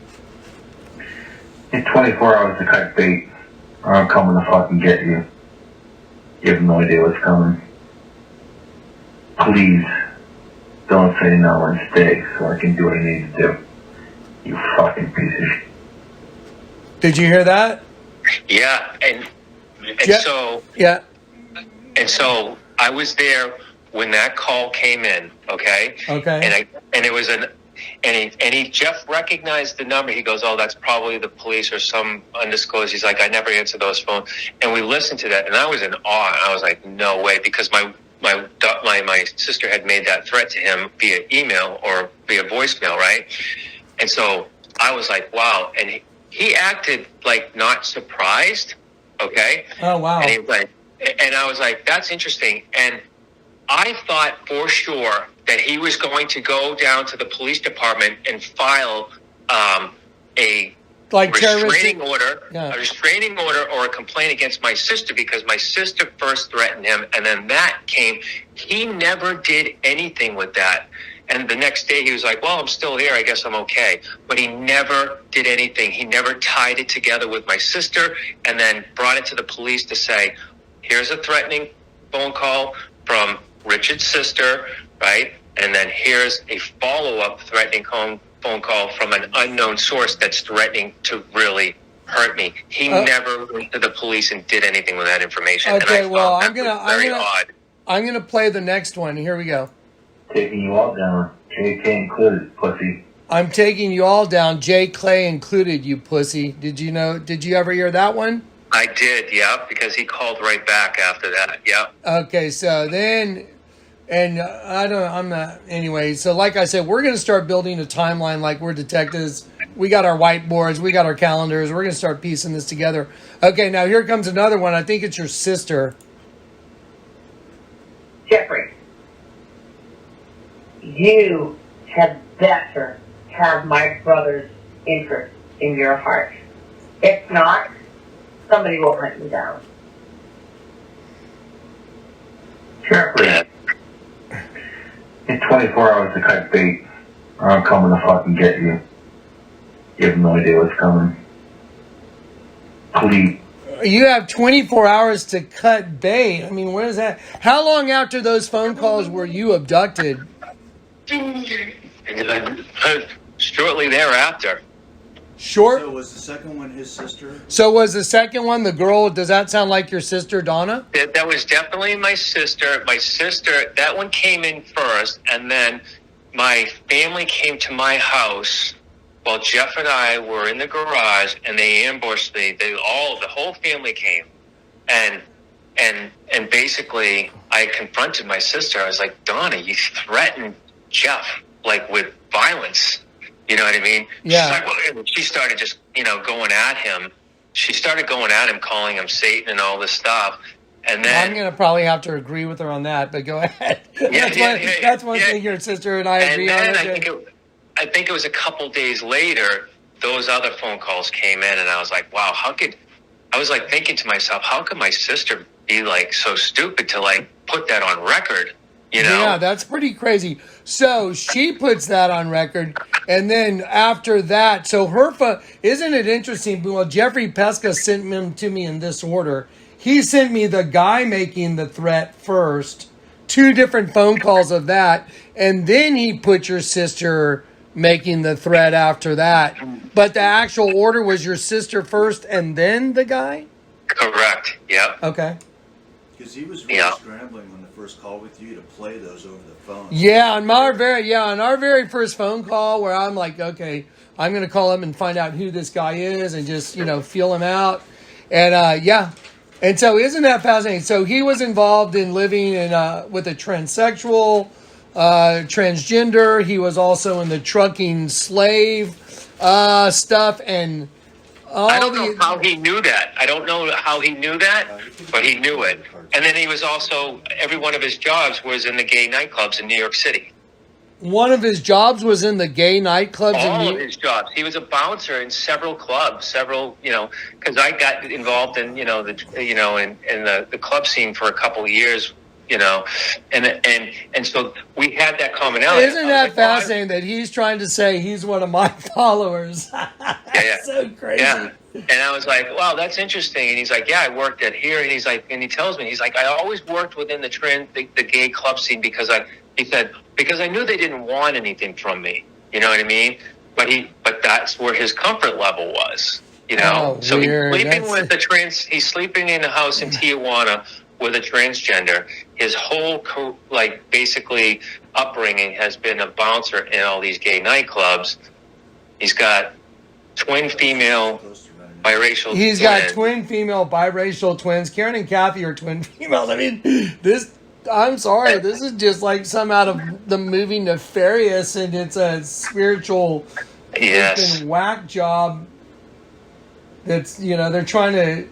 in 24 hours to cut bait, or I'm coming to fucking get you. You have no idea what's coming. Please, don't say no and stay so I can do what I need to do. You fucking piece of shit. Did you hear that? Yeah, and so yeah, and so I was there when that call came in. Okay. And it was Jeff recognized the number. He goes, "Oh, that's probably the police or some undisclosed." He's like, "I never answer those phones." And we listened to that, and I was in awe. I was like, "No way," because my sister had made that threat to him via email or via voicemail, right? And so I was like, "Wow!" And he acted like not surprised. Okay. Oh wow. And he was like, and I was like, "That's interesting." And I thought for sure that he was going to go down to the police department and file a restraining order, a restraining order or a complaint against my sister because my sister first threatened him, and then that came. He never did anything with that. And the next day he was like, "Well, I'm still here. I guess I'm okay." But he never did anything. He never tied it together with my sister and then brought it to the police to say, "Here's a threatening phone call from Richard's sister," right? And then here's a follow-up threatening phone call from an unknown source that's threatening to really hurt me. He never went to the police and did anything with that information. Okay, and well, odd. I'm gonna play the next one. Here we go. Taking you all down, JK included, pussy. I'm taking you all down, J. Clay included, you pussy. Did you ever hear that one? I did, yeah, because he called right back after that, yeah. Okay, so then, anyway, so like I said, we're going to start building a timeline like we're detectives. We got our whiteboards, we got our calendars, we're going to start piecing this together. Okay, now here comes another one. I think it's your sister. Jeffrey, you had better have my brother's interest in your heart. If not, somebody will hunt you down. Jeffrey, in 24 hours to cut bait, or I'm coming to fucking get you. You have no idea what's coming. Please. You have 24 hours to cut bait. I mean, what is that? How long after those phone calls were you abducted? Shortly thereafter. Short? So was the second one his sister? So was the second one the girl? Does that sound like your sister, Donna? That was definitely my sister. My sister, that one came in first, and then my family came to my house while Jeff and I were in the garage, and they ambushed me. The whole family came, and basically I confronted my sister. I was like, "Donna, you threatened Jeff like with violence." You know what I mean? Yeah. She started just, going at him. She started going at him, calling him Satan and all this stuff. And then I'm going to probably have to agree with her on that, but go ahead. That's one thing your sister and I agree on. And then I think it was a couple days later, those other phone calls came in, and I was like, wow, I was like thinking to myself, how could my sister be like so stupid to like put that on record? Yeah, that's pretty crazy. So she puts that on record, and then after that, so her isn't it interesting? Well, Jeffrey Peska sent them to me in this order. He sent me the guy making the threat first, 2 different phone calls of that, and then he put your sister making the threat after that. But the actual order was your sister first, and then the guy? Correct. Yep. Okay. Because he was really scrambling on the first call with you to play those over the phone. Yeah, on our very first phone call, where I'm like, okay, I'm going to call him and find out who this guy is and just, feel him out. And and so isn't that fascinating? So he was involved in living with a transsexual, transgender. He was also in the trucking slave stuff, and I don't know how he knew that. I don't know how he knew that, but he knew it. And then he was also, every one of his jobs was in the gay nightclubs in New York City. One of his jobs was in the gay nightclubs. All of his jobs. He was a bouncer in several clubs, because I got involved in, in the club scene for a couple of years, and so we had that commonality. Isn't that fascinating that he's trying to say he's one of my followers? That's so crazy. Yeah. And I was like, wow, that's interesting. And he's like, yeah, I worked at here. And he's like, and he tells me, he's like, I always worked within the gay club scene because I knew they didn't want anything from me. You know what I mean? But that's where his comfort level was, So weird. He's sleeping in a house in Tijuana with a transgender. His whole, basically upbringing has been a bouncer in all these gay nightclubs. He's got twin female biracial He's got twin female biracial twins. Karen and Kathy are twin females. I mean, I'm sorry, this is just like some out of the movie Nefarious, and it's a spiritual whack job that's, they're trying to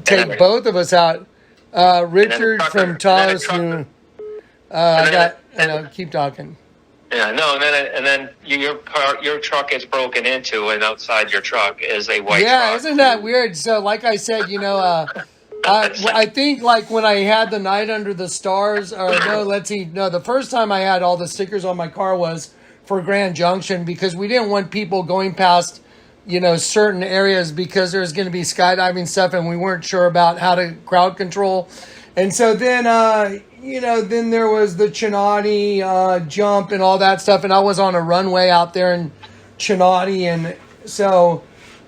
take both of us out. Richard from Taos, keep talking. Yeah, no, and then your truck gets broken into, and outside your truck is a white truck. Yeah, isn't that weird? So, like I said, I think like when I had the Night Under the Stars, the first time I had all the stickers on my car was for Grand Junction, because we didn't want people going past, certain areas, because there's going to be skydiving stuff, and we weren't sure about how to crowd control. And so then, then there was the Chinati jump and all that stuff, and I was on a runway out there in Chinati, and so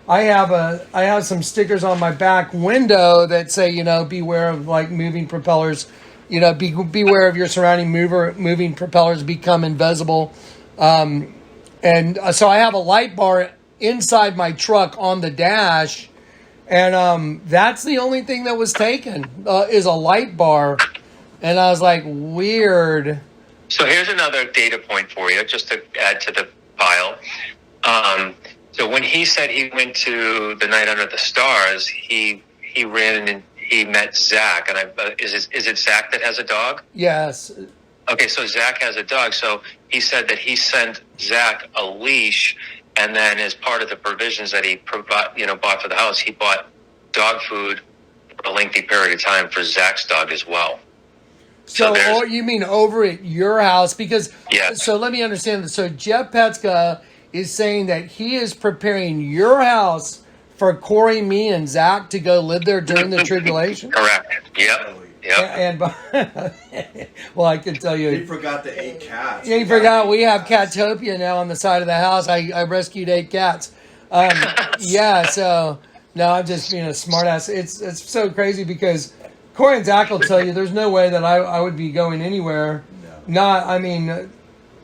I have some stickers on my back window that say, beware of like moving propellers, beware of your surrounding moving propellers become invisible, and so I have a light bar inside my truck on the dash, and that's the only thing that was taken is a light bar. And I was like, weird. So here's another data point for you, just to add to the pile. So when he said he went to the Night Under the Stars, he ran and he met Zach. And is it Zach that has a dog? Yes. Okay, so Zach has a dog. So he said that he sent Zach a leash, and then as part of the provisions that he bought for the house, he bought dog food for a lengthy period of time for Zach's dog as well. So you mean over at your house? Because so let me understand this. So Jeff Peska is saying that he is preparing your house for Corey, me, and Zach to go live there during the tribulation? Correct. Yep. And well, I can tell you. He forgot the 8 cats. Yeah, he forgot we have Catopia now on the side of the house. I rescued 8 cats. So no, I'm just being a smartass. It's so crazy because Corey and Zach will tell you there's no way that I would be going anywhere. No.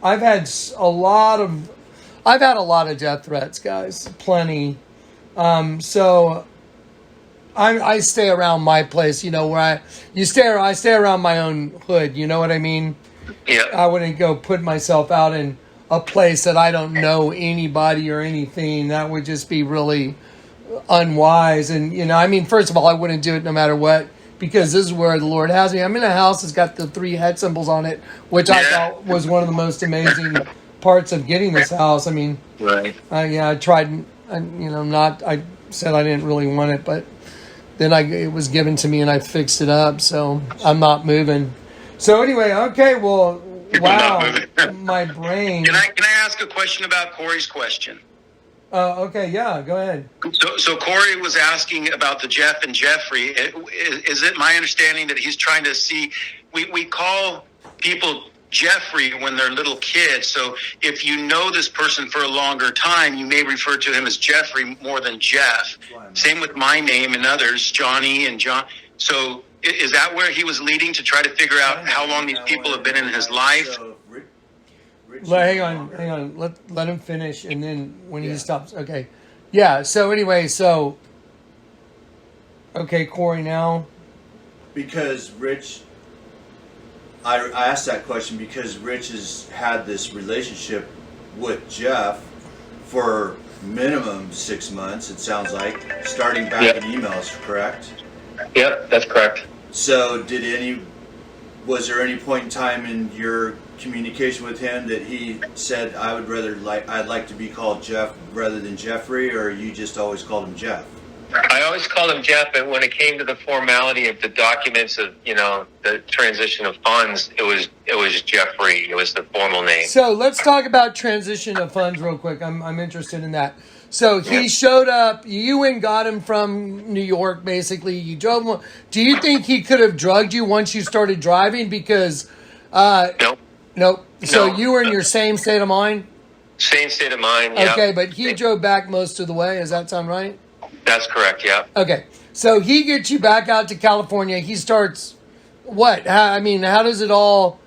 I've had a lot of death threats, guys. Plenty. So I stay around my place, where I stay around my own hood, you know what I mean? Yeah. I wouldn't go put myself out in a place that I don't know anybody or anything. That would just be really unwise. And, first of all, I wouldn't do it no matter what, because this is where the Lord has me. I'm in a house that's got the 3 head symbols on it, which I thought was one of the most amazing parts of getting this house. Right. I tried, I said I didn't really want it, but then it was given to me and I fixed it up, so I'm not moving. So anyway, okay, well, wow, my brain. Can I ask a question about Corey's question? Okay, yeah, go ahead. So Corey was asking about the Jeff and Jeffrey. Is it my understanding that he's trying to see, we call people Jeffrey when they're little kids. So if you know this person for a longer time, you may refer to him as Jeffrey more than Jeff. Same with my name and others, Johnny and John. So Is that where he was leading to try to figure out how long these people have been in his life? So, Hang on. Let him finish, and then when he stops, okay. Yeah. So anyway, okay, Corey. Now, because Rich, I asked that question because Rich has had this relationship with Jeff for minimum 6 months. It sounds like, starting back in emails, correct? Yep, that's correct. So, was there any point in time in your communication with him that he said, I'd like to be called Jeff rather than Jeffrey, or you just always called him Jeff? I always called him Jeff, but when it came to the formality of the documents of, the transition of funds, it was Jeffrey. It was the formal name. so let's talk about transition of funds real quick. I'm interested in that. So he showed up. You went and got him from New York, basically. You drove him. Do you think he could have drugged you once you started driving? Because nope. So you were in your same state of mind? Same state of mind, yeah. Okay, but he drove back most of the way. Does that sound right? That's correct, yeah. Okay, so he gets you back out to California. He starts, what? How does it all,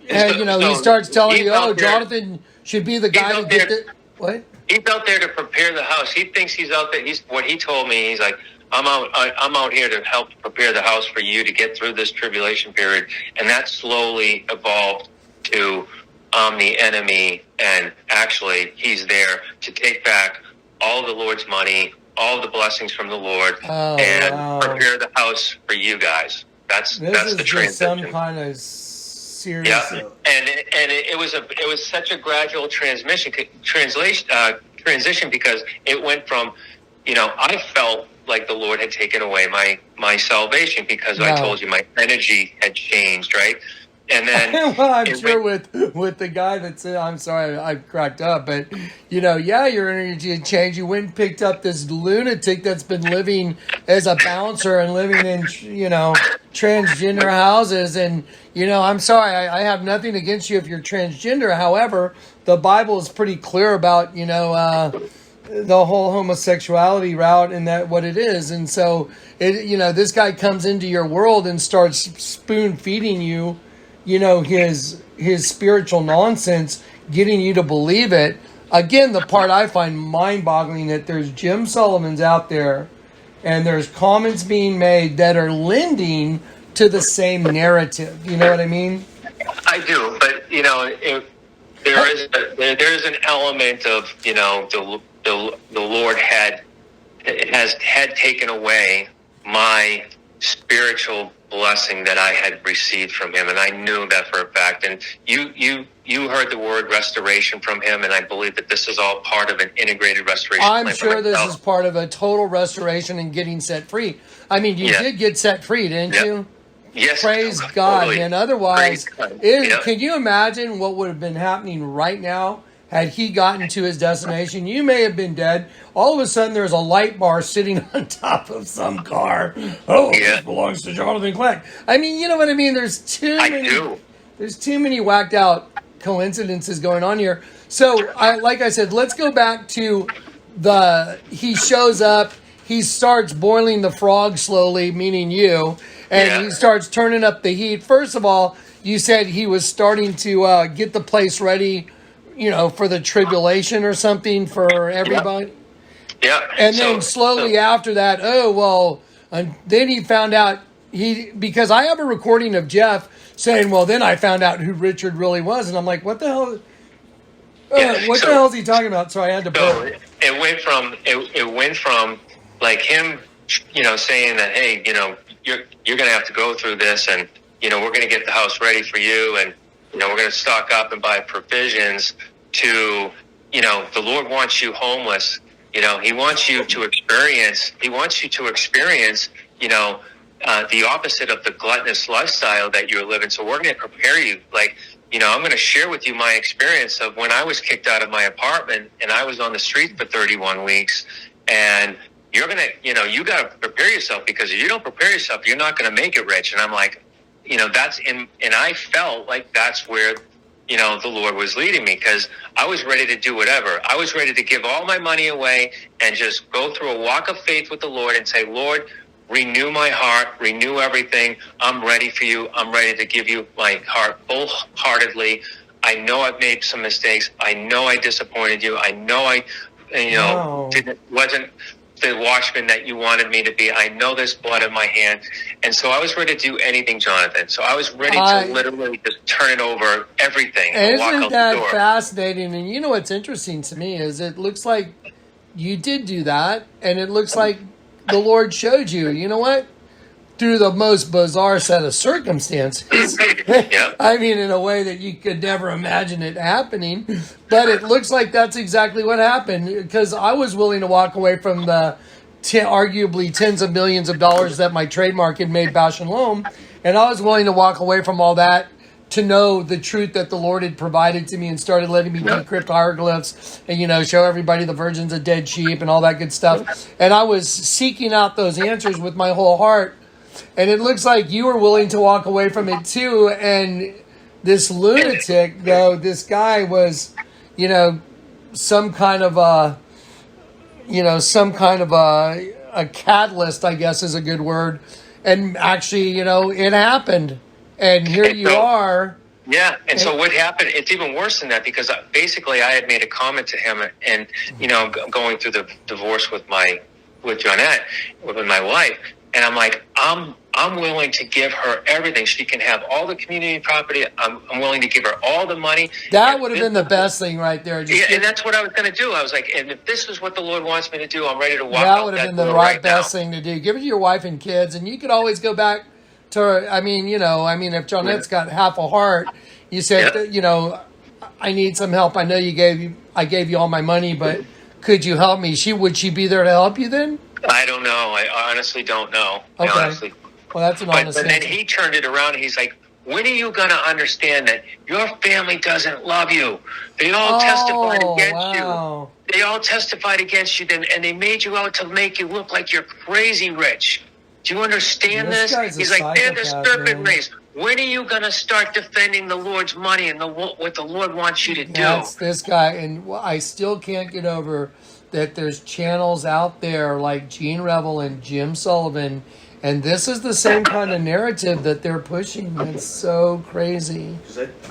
he starts telling you, Jonathan should be the guy to get the, what? He's out there to prepare the house. He thinks he's out there. What he told me, he's like, I'm out here to help prepare the house for you to get through this tribulation period. And that slowly evolved to the enemy, and actually he's there to take back all the Lord's money, all the blessings from the Lord, and prepare the house for you guys. That's the transition. Some kind of serious. Yeah, and it was such a gradual transition because it went from, I felt like the Lord had taken away my salvation because I told you my energy had changed, right? And then, well, I'm sure with the guy that said, I'm sorry, I cracked up, but your energy had changed. You went and picked up this lunatic that's been living as a bouncer and living in, transgender houses. And, I'm sorry, I have nothing against you if you're transgender. However, the Bible is pretty clear about, the whole homosexuality route and that what it is. And so, this guy comes into your world and starts spoon feeding you, his spiritual nonsense, getting you to believe it. Again, the part I find mind-boggling that there's Jim Sullivans out there and there's comments being made that are lending to the same narrative. You know what I mean? I do, but there is an element of the Lord had taken away my spiritual blessing that I had received from him, and I knew that for a fact. And you heard the word restoration from him, and I believe that this is all part of an integrated restoration. I'm sure this is part of a total restoration and getting set free. I mean, you did get set free, didn't you? Yes. Praise God, man. Otherwise, can you imagine what would have been happening right now had he gotten to his destination? You may have been dead. All of a sudden, there's a light bar sitting on top of some car. Oh, this belongs to Jonathan Clark. I mean, you know what I mean? There's too many whacked out coincidences going on here. So, like I said, let's go back to he shows up. He starts boiling the frog slowly, meaning you, and he starts turning up the heat. First of all, you said he was starting to get the place ready, for the tribulation or something for everybody. Yeah. And then slowly after that, and then he found out because I have a recording of Jeff saying, well, then I found out who Richard really was. And I'm like, what the hell? The hell is he talking about? So I had to put it went from like him, saying that, hey, you're going to have to go through this, and, we're going to get the house ready for you, and, we're going to stock up and buy provisions, to, the Lord wants you homeless. He wants you to experience, the opposite of the gluttonous lifestyle that you're living. So we're going to prepare you. Like, I'm going to share with you my experience of when I was kicked out of my apartment and I was on the street for 31 weeks, and you're going to, you got to prepare yourself, because if you don't prepare yourself, you're not going to make it rich. And I'm like, and I felt like that's where, the Lord was leading me, because I was ready to do whatever. I was ready to give all my money away and just go through a walk of faith with the Lord and say, Lord, renew my heart, renew everything. I'm ready for you. I'm ready to give you my heart wholeheartedly. I know I've made some mistakes. I know I disappointed you. I know Wow. wasn't the watchman that you wanted me to be. I know there's blood in my hand. And so I was ready to do anything, Jonathan. So I was ready to literally just turn it over, everything, and walk Isn't out the that door. fascinating? And you know what's interesting to me is it looks like you did do that, and it looks like the Lord showed you, you know what? Through the most bizarre set of circumstances. Yeah. I mean, in a way that you could never imagine it happening. But it looks like that's exactly what happened, because I was willing to walk away from the arguably tens of millions of dollars that my trademark had made Bash and Loam, and I was willing to walk away from all that to know the truth that the Lord had provided to me, and started letting me decrypt hieroglyphs and, show everybody the virgins of dead sheep and all that good stuff. And I was seeking out those answers with my whole heart. And it looks like you were willing to walk away from it too. And this lunatic, though, this guy was, some kind of a catalyst, I guess is a good word. And actually, it happened. And here you are. Yeah, and so what happened, it's even worse than that, because basically I had made a comment to him, and, going through the divorce with Jonette, with my wife, and I'm like, I'm willing to give her everything. She can have all the community property. I'm willing to give her all the money. That would have been the best thing right there. And that's what I was going to do. I was like, and if this is what the Lord wants me to do, I'm ready to walk out. That would have been the best thing to do. Give it to your wife and kids, and you could always go back to her. If Jonette's got half a heart, you said, I need some help. I know I gave you all my money, but could you help me? Would she be there to help you then? I don't know. I honestly don't know. Okay. Well, that's an honest But then answer. he turned it around and he's like, when are you going to understand that your family doesn't love you? They all testified against you. They all testified against you, and they made you out to make you look like you're crazy rich. Do you understand this? He's like, they're the serpent race. When are you going to start defending the Lord's money and what the Lord wants you to do? That's this guy, and I still can't get over that there's channels out there like Gene Revel and Jim Sullivan, and this is the same kind of narrative that they're pushing. It's so crazy.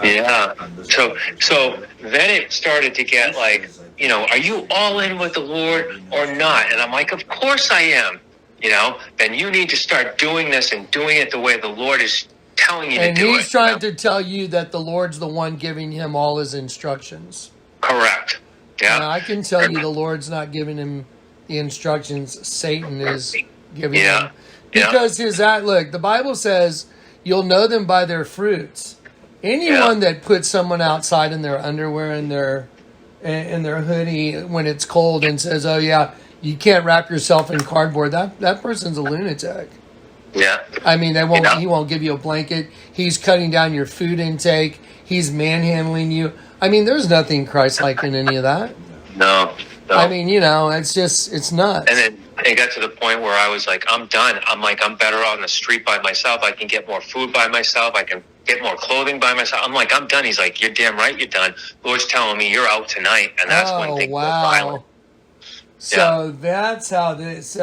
Yeah. So then it started to get like, are you all in with the Lord or not? And I'm like, of course I am. Then you need to start doing this and doing it the way the Lord is telling you to do it. And he's trying to tell you that the Lord's the one giving him all his instructions. Correct. Yeah. Now, I can tell you the Lord's not giving him the instructions. Satan is giving him. Because look, the Bible says you'll know them by their fruits. Anyone that puts someone outside in their underwear and their hoodie when it's cold and says, oh yeah, you can't wrap yourself in cardboard, that person's a lunatic. Yeah. I mean, he won't give you a blanket. He's cutting down your food intake. He's manhandling you. I mean, there's nothing Christ-like in any of that. No. I mean, it's nuts. And then it got to the point where I was like, I'm done. I'm better on the street by myself. I can get more food by myself. I can get more clothing by myself. I'm like, I'm done. He's like, you're damn right you're done. Lord's telling me you're out tonight. And that's when things go violent. So that's how that's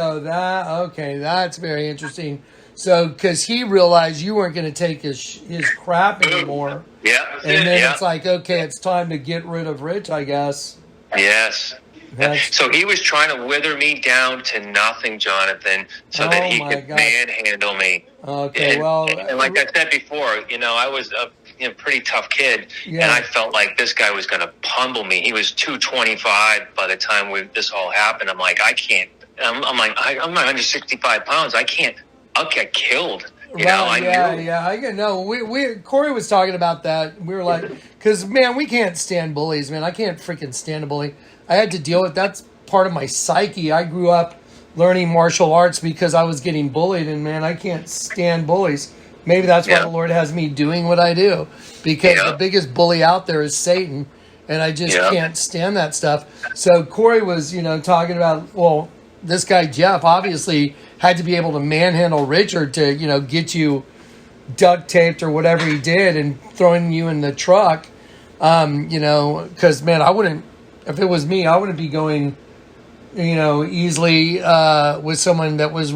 very interesting. So, because he realized you weren't going to take his crap anymore. Yeah. And then it's like, okay, it's time to get rid of Rich, I guess. Yes. So he was trying to wither me down to nothing, Jonathan, so that he could manhandle me. Okay, and like I said before, I was a pretty tough kid, and I felt like this guy was going to pummel me. He was 225 by the time this all happened. I'm like, I can't. I'm like, I'm not 165 pounds. I can't. I'll get killed. I know. Corey was talking about that. We were like, because man, we can't stand bullies, man. I can't freaking stand a bully. I had to deal with that's part of my psyche. I grew up learning martial arts because I was getting bullied, and man, I can't stand bullies. Maybe that's why the Lord has me doing what I do, because the biggest bully out there is Satan, and I just can't stand that stuff. So Corey was, talking about, this guy Jeff obviously had to be able to manhandle Richard to, get you duct taped or whatever he did and throwing you in the truck. Because man, I wouldn't, if it was me, I wouldn't be going, easily with someone that was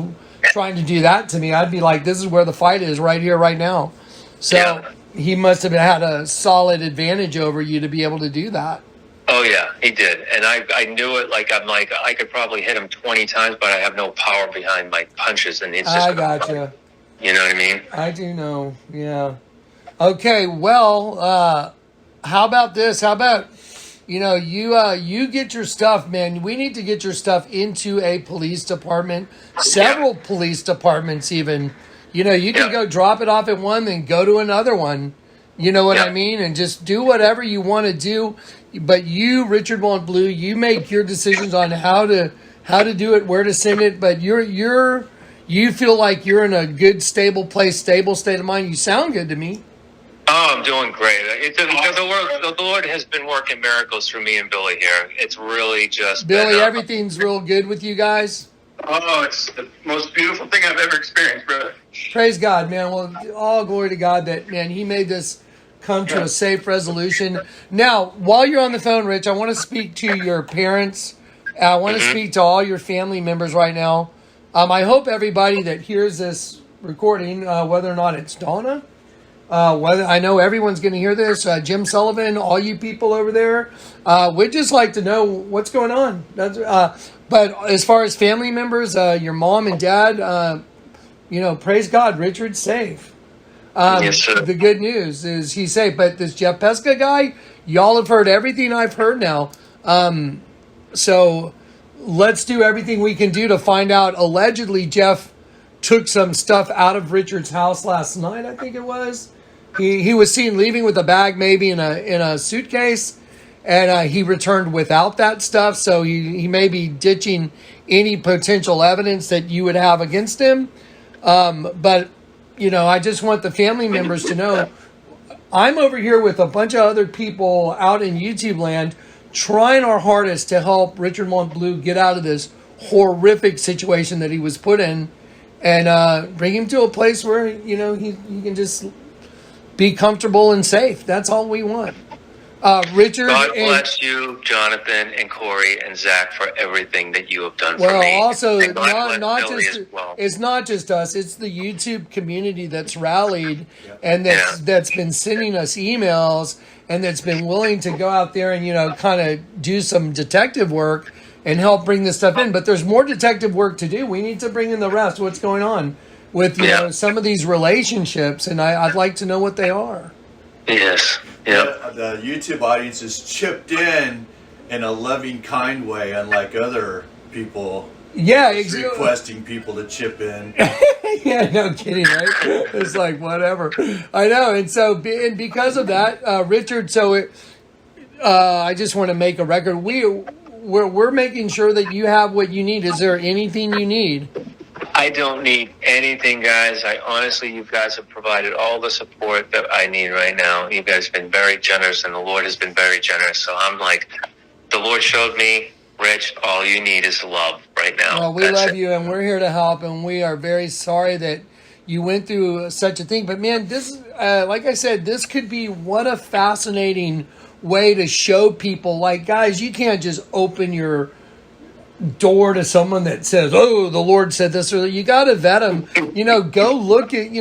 trying to do that to me, I'd be like, this is where the fight is, right here, right now. So Yeah. he must have had a solid advantage over you to be able to do that. Oh yeah, he did, and I knew it. Like I'm like I could probably hit him 20 times, but I have no power behind my punches, and it's just. I gotcha. You know what I mean? I do know. Yeah. Okay. Well, how about this? How about you get your stuff, man. We need to get your stuff into a police department, several police departments, even. You can go drop it off at one, then go to another one. You know what I mean? And just do whatever you want to do. But you, Richard Mont Blue, you make your decisions on how to do it, where to send it. But you feel like you're in a good, stable place, stable state of mind. You sound good to me. Oh, I'm doing great. The Lord has been working miracles through me and Billy here. It's really just Billy. Everything's real good with you guys. Oh, it's the most beautiful thing I've ever experienced, brother. Praise God, man. Well, all glory to God that, man, he made this come to a safe resolution. Now, while you're on the phone, Rich, I want to speak to your parents. I want to speak to all your family members right now. I hope everybody that hears this recording, whether or not it's Donna, whether I know everyone's going to hear this, Jim Sullivan, all you people over there, we'd just like to know what's going on. But as far as family members, your mom and dad, praise God, Richard's safe. Yes, sir. The good news is he's safe. But this Jeff Peska guy, y'all have heard everything I've heard now. So let's do everything we can do to find out. Allegedly, Jeff took some stuff out of Richard's house last night, I think it was. He was seen leaving with a bag, maybe in a suitcase, and he returned without that stuff. So he may be ditching any potential evidence that you would have against him. But I just want the family members to know I'm over here with a bunch of other people out in YouTube land trying our hardest to help Richard Mont Blue get out of this horrific situation that he was put in and bring him to a place where, he can just be comfortable and safe. That's all we want. Richard, God bless you, Jonathan, and Corey, and Zach for everything that you have done for me. Well, also, And God not bless Billy just as well. it's not just us; it's the YouTube community that's rallied and that's been sending us emails and that's been willing to go out there and kind of do some detective work and help bring this stuff in. But there's more detective work to do. We need to bring in the rest. What's going on with some of these relationships, and I'd like to know what they are. Yes. Yep. The YouTube audience has chipped in a loving, kind way, unlike other people. Yeah, requesting people to chip in. Yeah, no kidding, right? It's like whatever. I know, and because of that, Richard. I just want to make a record. We're making sure that you have what you need. Is there anything you need? I don't need anything, guys. You guys have provided all the support that I need right now. You guys have been very generous, and the Lord has been very generous. So I'm like, the Lord showed me, Rich, all you need is love right now. Well, we love you, and we're here to help, and we are very sorry that you went through such a thing. But, man, this, like I said, this could be what a fascinating way to show people, like, guys, you can't just open your door to someone that says, oh, the Lord said this, or you got to vet them. Go look at,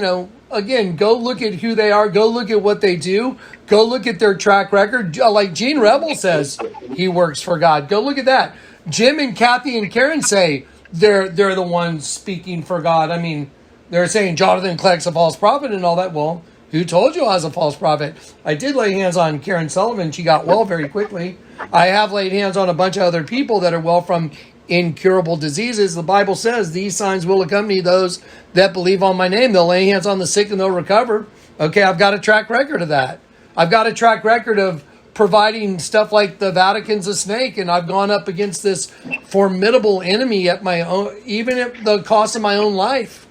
go look at who they are. Go look at what they do. Go look at their track record. Like Gene Rebel says, he works for God. Go look at that. Jim and Kathy and Karen say they're the ones speaking for God. I mean, they're saying Jonathan Kleck's a false prophet and all that. Well, who told you I was a false prophet? I did lay hands on Karen Sullivan. She got well very quickly. I have laid hands on a bunch of other people that are well from incurable diseases. The Bible says these signs will accompany those that believe on my name. They'll lay hands on the sick and they'll recover. Okay, I've got a track record of that. I've got a track record of providing stuff like the Vatican's a snake, and I've gone up against this formidable enemy at my own, even at the cost of my own life.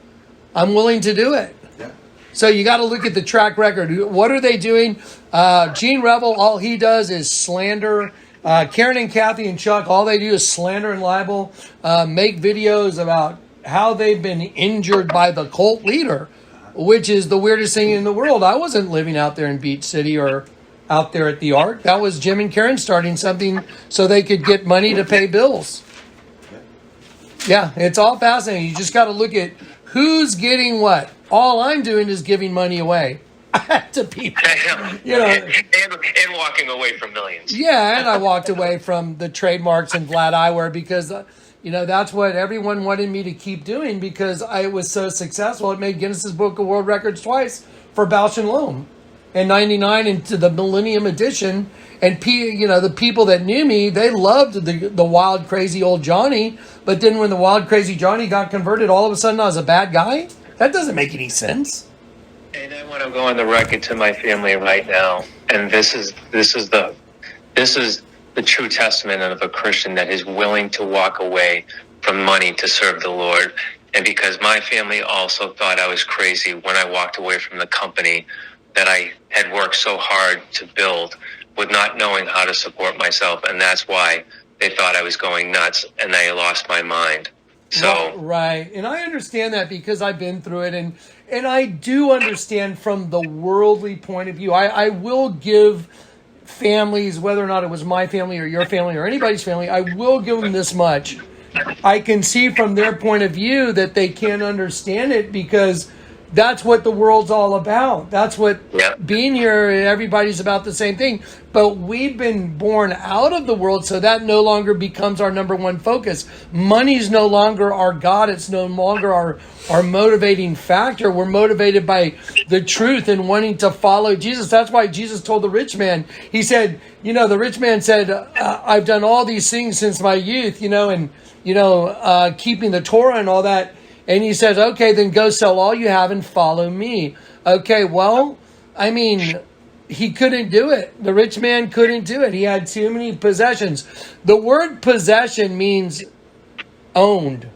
I'm willing to do it. So you got to look at the track record. What are they doing? Gene Rebel, all he does is slander. Karen and Kathy and Chuck, all they do is slander and libel, make videos about how they've been injured by the cult leader, which is the weirdest thing in the world. I wasn't living out there in Beach City or out there at the Ark. That was Jim and Karen starting something so they could get money to pay bills. Yeah, it's all fascinating. You just got to look at who's getting what. All I'm doing is giving money away to people. You know, and walking away from millions. yeah, and I walked away from the trademarks and Vlad Eyewear because, that's what everyone wanted me to keep doing because I was so successful. It made Guinness's Book of World Records twice for Bausch and Lomb in '99 into the Millennium Edition. And the people that knew me, they loved the wild, crazy old Johnny. But then when the wild, crazy Johnny got converted, all of a sudden I was a bad guy. That doesn't make any sense. And I want to go on the record to my family right now, and this is the true testament of a Christian that is willing to walk away from money to serve the Lord. And because my family also thought I was crazy when I walked away from the company that I had worked so hard to build, with not knowing how to support myself, and that's why they thought I was going nuts, and I lost my mind. So right, and I understand that because I've been through it, and I do understand from the worldly point of view. I will give families, whether or not it was my family or your family or anybody's family, I will give them this much. I can see from their point of view that they can't understand it because that's what the world's all about. That's what being here, everybody's about the same thing. But we've been born out of the world, so that no longer becomes our number one focus. Money's no longer our God. It's no longer our motivating factor. We're motivated by the truth and wanting to follow Jesus. That's why Jesus told the rich man, he said, the rich man said, I've done all these things since my youth, and, keeping the Torah and all that. And he says, okay, then go sell all you have and follow me. Okay, well, he couldn't do it. The rich man couldn't do it. He had too many possessions. The word possession means owned.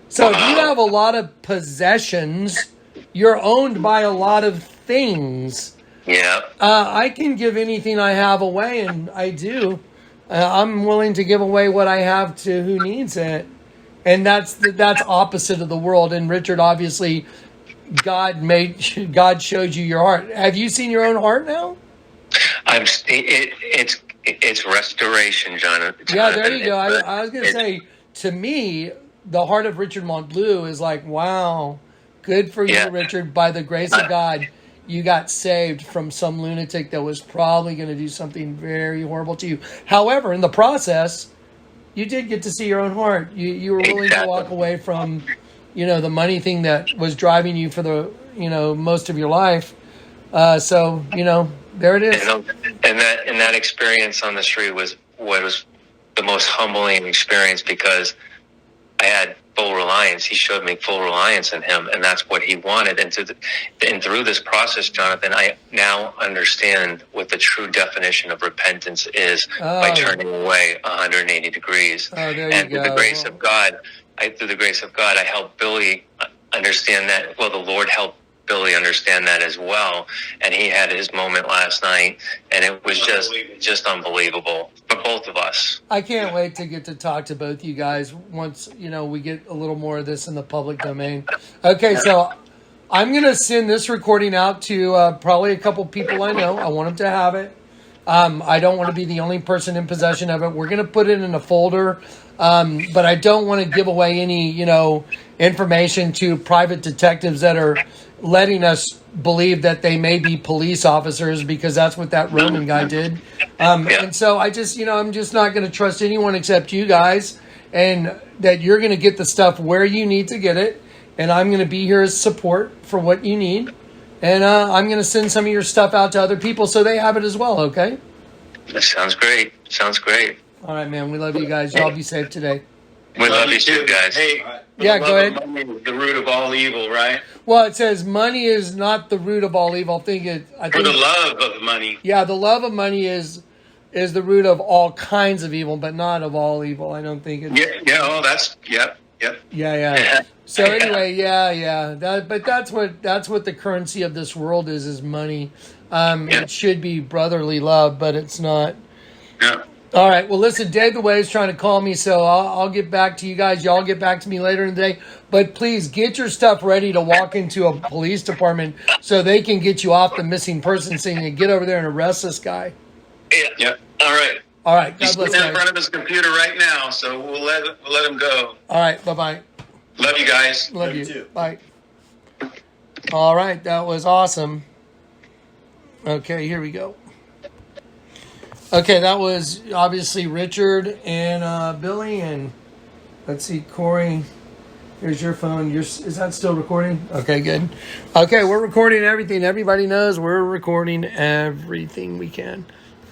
So if you have a lot of possessions, you're owned by a lot of things. Yeah. I can give anything I have away, and I do. I'm willing to give away what I have to who needs it. And that's opposite of the world. And Richard, obviously, God showed you your heart. Have you seen your own heart now? It's restoration, Jonathan. Yeah, there you go. I was going to say, to me, the heart of Richard Montbleu is like, wow, good for you, Richard. By the grace of God, you got saved from some lunatic that was probably going to do something very horrible to you. However, in the process, you did get to see your own heart. You were willing to walk away from, the money thing that was driving you for the, most of your life. So, there it is. And that experience on the street was what was the most humbling experience because I had full reliance. He showed me full reliance in him, and that's what he wanted. And through this process, Jonathan, I now understand what the true definition of repentance is by turning away 180 degrees. And through the grace of God, I helped Billy understand that. Well, the Lord helped Billy understand that as well, and he had his moment last night, and it was just unbelievable for both of us. I can't wait to get to talk to both you guys once we get a little more of this in the public domain. Okay, so I'm going to send this recording out to probably a couple people I know. I want them to have it. I don't want to be the only person in possession of it. We're going to put it in a folder, but I don't want to give away any information to private detectives that are letting us believe that they may be police officers because that's what that Roman guy did. And so I just, I'm just not going to trust anyone except you guys, and that you're going to get the stuff where you need to get it. And I'm going to be here as support for what you need. And I'm going to send some of your stuff out to other people so they have it as well. Okay. That sounds great. All right, man. We love you guys. Y'all be safe today. We love you too, guys. Hey, yeah, go ahead. Money is the root of all evil, right? Well, it says money is not the root of all evil. I think or the love of money. Yeah, the love of money is the root of all kinds of evil, but not of all evil. I don't think it's... Yeah. Oh, that's... Yep. Yeah. So anyway, yeah. But that's what the currency of this world is money. It should be brotherly love, but it's not. Yeah. All right. Well, listen, Dave the Way is trying to call me, so I'll get back to you guys. Y'all get back to me later in the day. But please get your stuff ready to walk into a police department so they can get you off the missing person thing and get over there and arrest this guy. Yeah. All right. All right. He's God bless, sitting in guys. front of his computer right now, so we'll let him go. All right. Bye-bye. Love you guys. Love you. too. Bye. All right. That was awesome. Okay, here we go. Okay, that was obviously Richard and Billy, and let's see, Corey. Here's your phone. Is that still recording? Okay, good. Okay, we're recording everything. Everybody knows we're recording everything we can.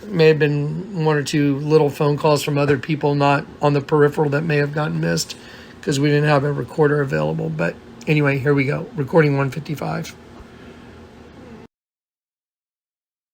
May have been one or two little phone calls from other people not on the peripheral that may have gotten missed because we didn't have a recorder available. But anyway, here we go. Recording 155.